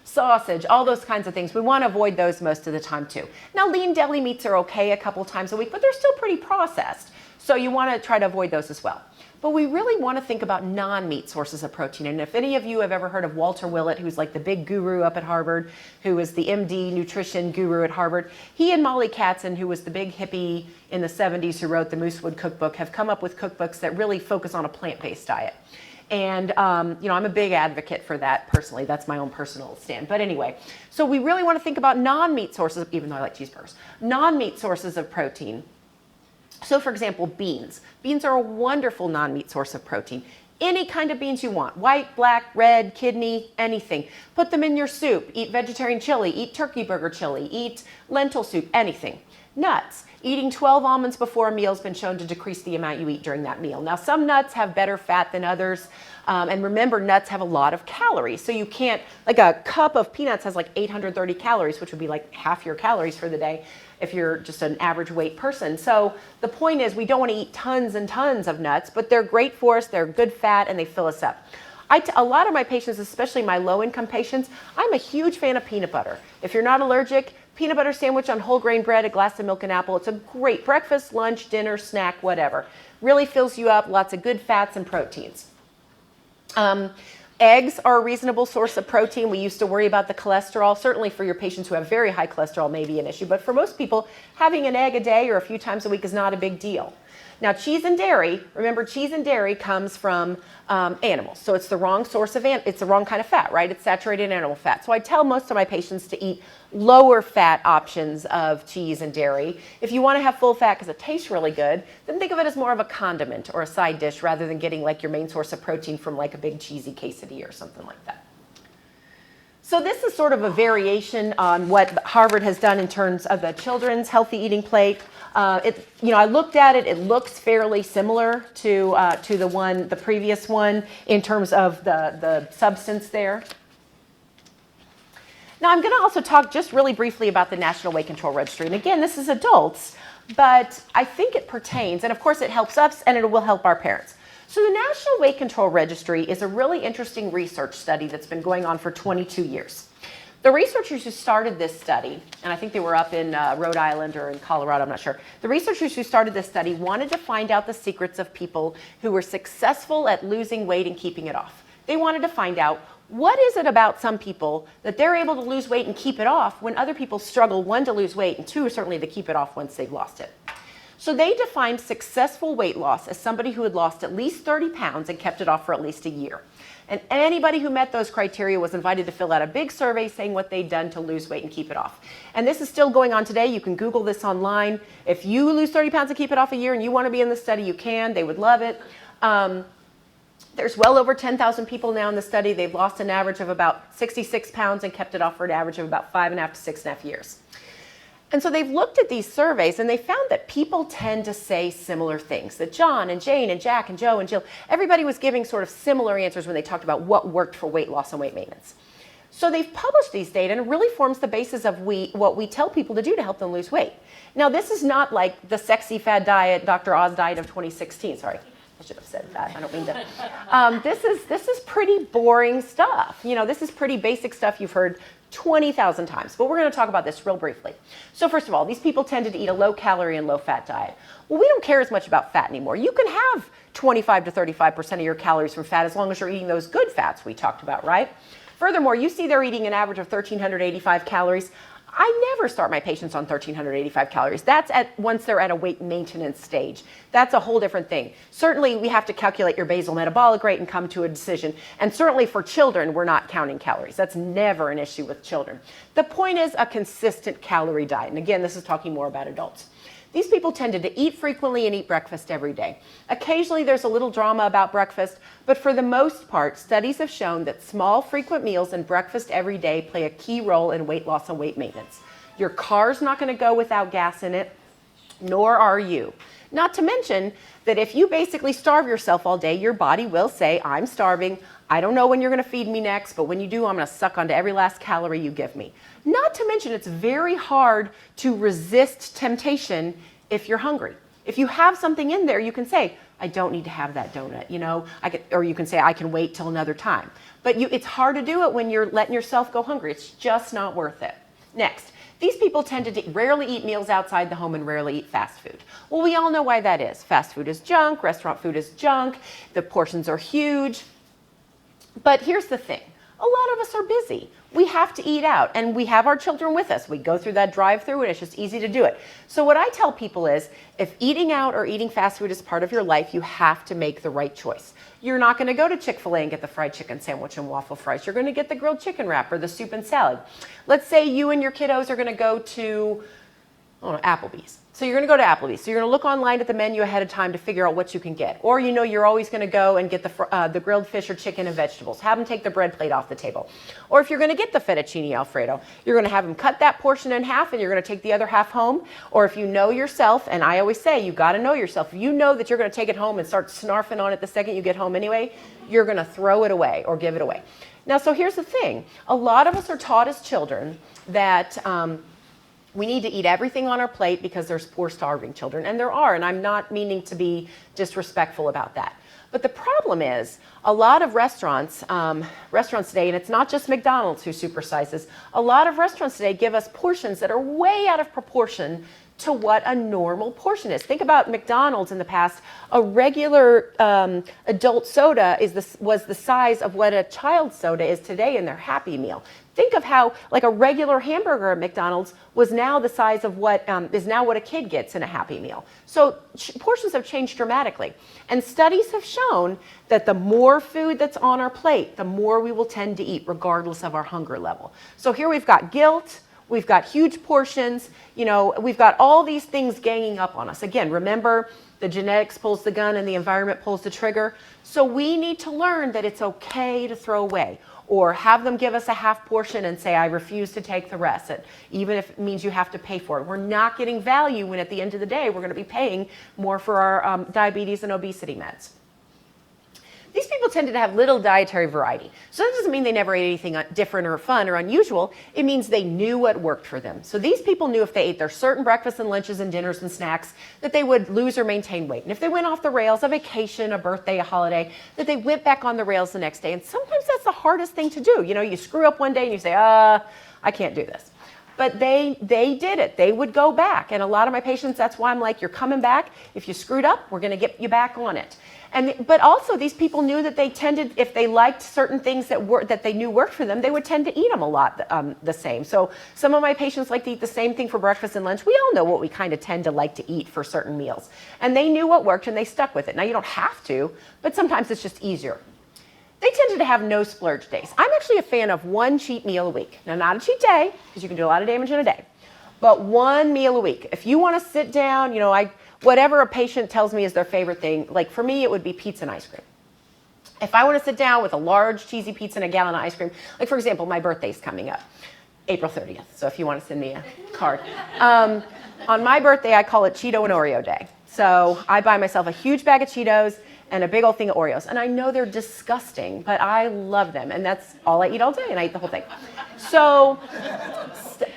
sausage, all those kinds of things. We want to avoid those most of the time too. Now lean deli meats are okay a couple times a week, but they're still pretty processed. So you want to try to avoid those as well. But we really want to think about non-meat sources of protein. And if any of you have ever heard of Walter Willett, who's like the big guru up at Harvard, who is the MD nutrition guru at Harvard, he and Molly Katzen, who was the big hippie in the 70s who wrote the Moosewood Cookbook, have come up with cookbooks that really focus on a plant-based diet. And, I'm a big advocate for that personally. That's my own personal stand. But anyway, so we really want to think about non-meat sources, even though I like cheeseburgers, non-meat sources of protein. So for example, beans. Beans are a wonderful non-meat source of protein. Any kind of beans you want, white, black, red, kidney, anything. Put them in your soup. Eat vegetarian chili, eat turkey burger chili, eat lentil soup, anything. Nuts. Eating 12 almonds before a meal has been shown to decrease the amount you eat during that meal. Now, some nuts have better fat than others. And remember, nuts have a lot of calories. So you can't, like a cup of peanuts has like 830 calories, which would be like half your calories for the day if you're just an average weight person. So the point is we don't want to eat tons and tons of nuts, but they're great for us. They're good fat and they fill us up. A lot of my patients, especially my low-income patients, I'm a huge fan of peanut butter. If you're not allergic, peanut butter sandwich on whole grain bread, a glass of milk and apple. It's a great breakfast, lunch, dinner, snack, whatever. Really fills you up, lots of good fats and proteins. Eggs are a reasonable source of protein. We used to worry about the cholesterol. Certainly for your patients who have very high cholesterol may be an issue, but for most people, having an egg a day or a few times a week is not a big deal. Now, cheese and dairy, remember cheese and dairy comes from animals. So it's the wrong source of, it's the wrong kind of fat, right? It's saturated animal fat. So I tell most of my patients to eat lower fat options of cheese and dairy. If you want to have full fat because it tastes really good, then think of it as more of a condiment or a side dish rather than getting like your main source of protein from like a big cheesy quesadilla or something like that. So this is sort of a variation on what Harvard has done in terms of the children's healthy eating plate. I looked at it. It looks fairly similar to the previous one in terms of the substance there. Now I'm going to also talk just really briefly about the National Weight Control Registry. And again, this is adults, but I think it pertains, and of course it helps us and it will help our parents. So the National Weight Control Registry is a really interesting research study that's been going on for 22 years. The researchers who started this study, and I think they were up in Rhode Island or in Colorado, I'm not sure. The researchers who started this study wanted to find out the secrets of people who were successful at losing weight and keeping it off. They wanted to find out what is it about some people that they're able to lose weight and keep it off when other people struggle, one, to lose weight, and two, certainly to keep it off once they've lost it. So they defined successful weight loss as somebody who had lost at least 30 pounds and kept it off for at least a year. And anybody who met those criteria was invited to fill out a big survey saying what they'd done to lose weight and keep it off. And this is still going on today. You can Google this online. If you lose 30 pounds and keep it off a year and you want to be in the study, you can. They would love it. There's well over 10,000 people now in the study. They've lost an average of about 66 pounds and kept it off for an average of about 5.5 to 6.5 years. And so they've looked at these surveys and they found that people tend to say similar things. That John and Jane and Jack and Joe and Jill, everybody was giving sort of similar answers when they talked about what worked for weight loss and weight maintenance. So they've published these data and it really forms the basis of what we tell people to do to help them lose weight. Now this is not like the sexy fad diet, Dr. Oz diet of 2016, sorry. I should have said that. I don't mean to. This is pretty boring stuff. This is pretty basic stuff you've heard 20,000 times, but we're going to talk about this real briefly. So first of all, these people tended to eat a low calorie and low fat diet. Well, we don't care as much about fat anymore. You can have 25 to 35% of your calories from fat as long as you're eating those good fats we talked about, right? Furthermore, you see they're eating an average of 1,385 calories. I never start my patients on 1,385 calories. That's once they're at a weight maintenance stage. That's a whole different thing. Certainly, we have to calculate your basal metabolic rate and come to a decision. And certainly for children, we're not counting calories. That's never an issue with children. The point is a consistent calorie diet. And again, this is talking more about adults. These people tended to eat frequently and eat breakfast every day. Occasionally, there's a little drama about breakfast, but for the most part, studies have shown that small, frequent meals and breakfast every day play a key role in weight loss and weight maintenance. Your car's not going to go without gas in it, nor are you. Not to mention that if you basically starve yourself all day, your body will say, I'm starving. I don't know when you're going to feed me next, but when you do, I'm going to suck onto every last calorie you give me. Not to mention, it's very hard to resist temptation if you're hungry. If you have something in there, you can say, I don't need to have that donut, or you can say, I can wait till another time. But it's hard to do it when you're letting yourself go hungry. It's just not worth it. Next, these people tend to rarely eat meals outside the home and rarely eat fast food. Well, we all know why that is. Fast food is junk, restaurant food is junk, the portions are huge. But here's the thing. A lot of us are busy. We have to eat out, and we have our children with us. We go through that drive-through, and it's just easy to do it. So what I tell people is, if eating out or eating fast food is part of your life, you have to make the right choice. You're not going to go to Chick-fil-A and get the fried chicken sandwich and waffle fries. You're going to get the grilled chicken wrap or the soup and salad. Let's say you and your kiddos are going to go to Applebee's. So you're going to go to Applebee's. So you're going to look online at the menu ahead of time to figure out what you can get. Or you're always going to go and get the grilled fish or chicken and vegetables. Have them take the bread plate off the table. Or if you're going to get the fettuccine Alfredo, you're going to have them cut that portion in half and you're going to take the other half home. Or if you know yourself, and I always say you got to know yourself. If you know that you're going to take it home and start snarfing on it the second you get home anyway, you're going to throw it away or give it away. Now, so here's the thing. A lot of us are taught as children that we need to eat everything on our plate because there's poor, starving children. And there are, and I'm not meaning to be disrespectful about that. But the problem is, a lot of restaurants today, and it's not just McDonald's who supersizes, a lot of restaurants today give us portions that are way out of proportion to what a normal portion is. Think about McDonald's in the past. A regular adult soda was the size of what a child soda is today in their Happy Meal. Think of how, like, a regular hamburger at McDonald's was now the size of what is now what a kid gets in a Happy Meal. So portions have changed dramatically. And studies have shown that the more food that's on our plate, the more we will tend to eat, regardless of our hunger level. So here we've got guilt. We've got huge portions, we've got all these things ganging up on us. Again, remember, the genetics pulls the gun and the environment pulls the trigger. So we need to learn that it's okay to throw away, or have them give us a half portion and say, I refuse to take the rest, even if it means you have to pay for it. We're not getting value when at the end of the day, we're going to be paying more for our diabetes and obesity meds. These people tended to have little dietary variety. So that doesn't mean they never ate anything different or fun or unusual. It means they knew what worked for them. So these people knew if they ate their certain breakfasts and lunches and dinners and snacks, that they would lose or maintain weight. And if they went off the rails, a vacation, a birthday, a holiday, that they went back on the rails the next day. And sometimes that's the hardest thing to do. You screw up one day and you say, I can't do this. But they did it. They would go back. And a lot of my patients, that's why I'm like, you're coming back. If you screwed up, we're going to get you back on it. But also, these people knew that they tended, if they liked certain things that they knew worked for them, they would tend to eat them a lot the same. So some of my patients like to eat the same thing for breakfast and lunch. We all know what we kind of tend to like to eat for certain meals. And they knew what worked and they stuck with it. Now, you don't have to, but sometimes it's just easier. They tended to have no splurge days. I'm actually a fan of one cheat meal a week. Now, not a cheat day, because you can do a lot of damage in a day, but one meal a week. If you want to sit down, whatever a patient tells me is their favorite thing, like for me, it would be pizza and ice cream. If I want to sit down with a large cheesy pizza and a gallon of ice cream, like for example, my birthday's coming up, April 30th. So if you want to send me a card. On my birthday, I call it Cheeto and Oreo Day. So I buy myself a huge bag of Cheetos and a big old thing of Oreos. And I know they're disgusting, but I love them. And that's all I eat all day, and I eat the whole thing. So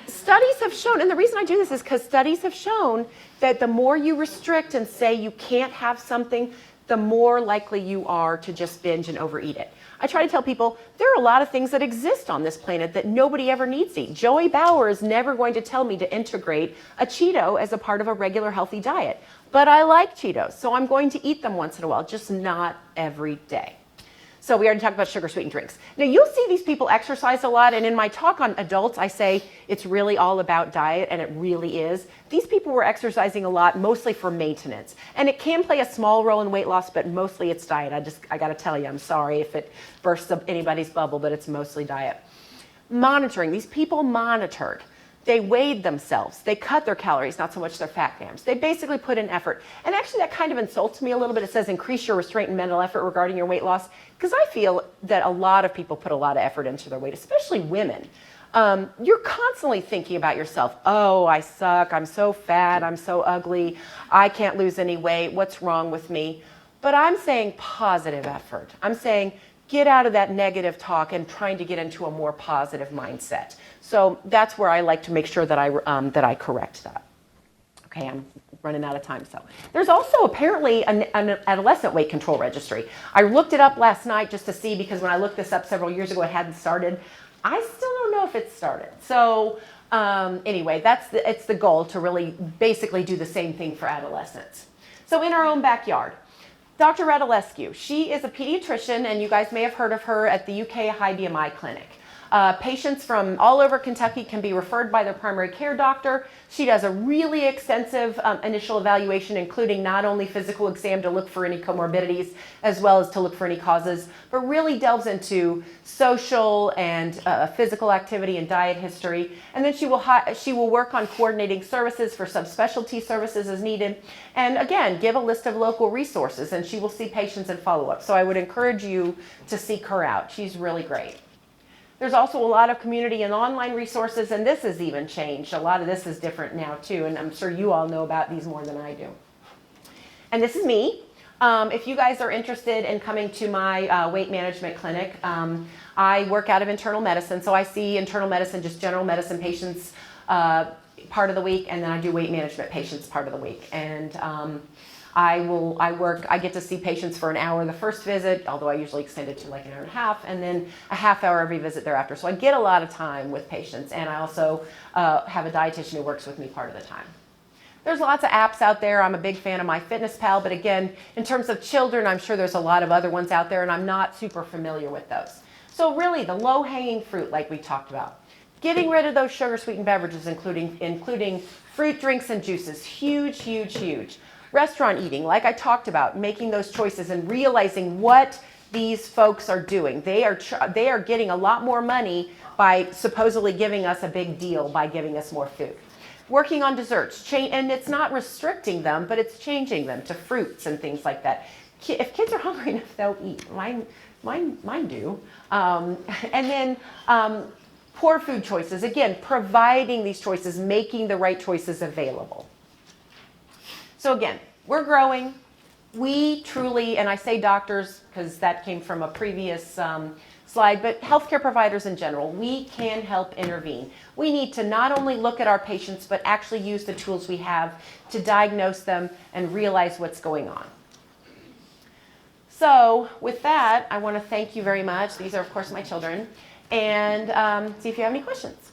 studies have shown, and the reason I do this is because studies have shown that the more you restrict and say you can't have something, the more likely you are to just binge and overeat it. I try to tell people there are a lot of things that exist on this planet that nobody ever needs to eat. Joey Bauer is never going to tell me to integrate a Cheeto as a part of a regular healthy diet. But I like Cheetos, so I'm going to eat them once in a while, just not every day. So we already talked about sugar sweetened drinks. Now you'll see these people exercise a lot, and in my talk on adults, I say it's really all about diet, and it really is. These people were exercising a lot, mostly for maintenance. And it can play a small role in weight loss, but mostly it's diet. I gotta tell you, I'm sorry if it bursts up anybody's bubble, but it's mostly diet. Monitoring, these people monitored. They weighed themselves. They cut their calories, not so much their fat grams. They basically put in effort. And actually that kind of insults me a little bit. It says increase your restraint and mental effort regarding your weight loss, because I feel that a lot of people put a lot of effort into their weight, especially women. you're constantly thinking about yourself. Oh, I suck. I'm so fat. I'm so ugly. I can't lose any weight. What's wrong with me? But I'm saying positive effort. I'm saying get out of that negative talk and trying to get into a more positive mindset. So that's where I like to make sure that I correct that. Okay, I'm running out of time. So there's also apparently an adolescent weight control registry. I looked it up last night just to see, because when I looked this up several years ago, it hadn't started. I still don't know if it's started. So anyway, it's the goal to really basically do the same thing for adolescents. So in our own backyard, Dr. Radulescu, she is a pediatrician, and you guys may have heard of her at the UK High BMI Clinic. Patients from all over Kentucky can be referred by their primary care doctor. She does a really extensive initial evaluation, including not only physical exam to look for any comorbidities, as well as to look for any causes, but really delves into social and physical activity and diet history. And then she will work on coordinating services for subspecialty services as needed. And again, give a list of local resources, and she will see patients and follow up. So I would encourage you to seek her out. She's really great. There's also a lot of community and online resources, and this has even changed. A lot of this is different now too, and I'm sure you all know about these more than I do. And this is me. If you guys are interested in coming to my weight management clinic, I work out of internal medicine, so I see internal medicine, just general medicine patients part of the week, and then I do weight management patients part of the week. And I get to see patients for an hour the first visit, although I usually extend it to like an hour and a half, and then a half hour every visit thereafter. So I get a lot of time with patients, and I also have a dietitian who works with me part of the time. There's lots of apps out there. I'm a big fan of MyFitnessPal, but again, in terms of children, I'm sure there's a lot of other ones out there, and I'm not super familiar with those. So really, the low-hanging fruit, like we talked about, getting rid of those sugar-sweetened beverages, including fruit drinks and juices, huge, huge, huge. Restaurant eating, like I talked about, making those choices and realizing what these folks are doing. They are getting a lot more money by supposedly giving us a big deal by giving us more food. Working on desserts, and it's not restricting them, but it's changing them to fruits and things like that. If kids are hungry enough, they'll eat. Mine do. And then poor food choices. Again, providing these choices, making the right choices available. So again, we're growing. We truly, and I say doctors because that came from a previous slide, but healthcare providers in general, we can help intervene. We need to not only look at our patients, but actually use the tools we have to diagnose them and realize what's going on. So with that, I want to thank you very much. These are, of course, my children, and see if you have any questions.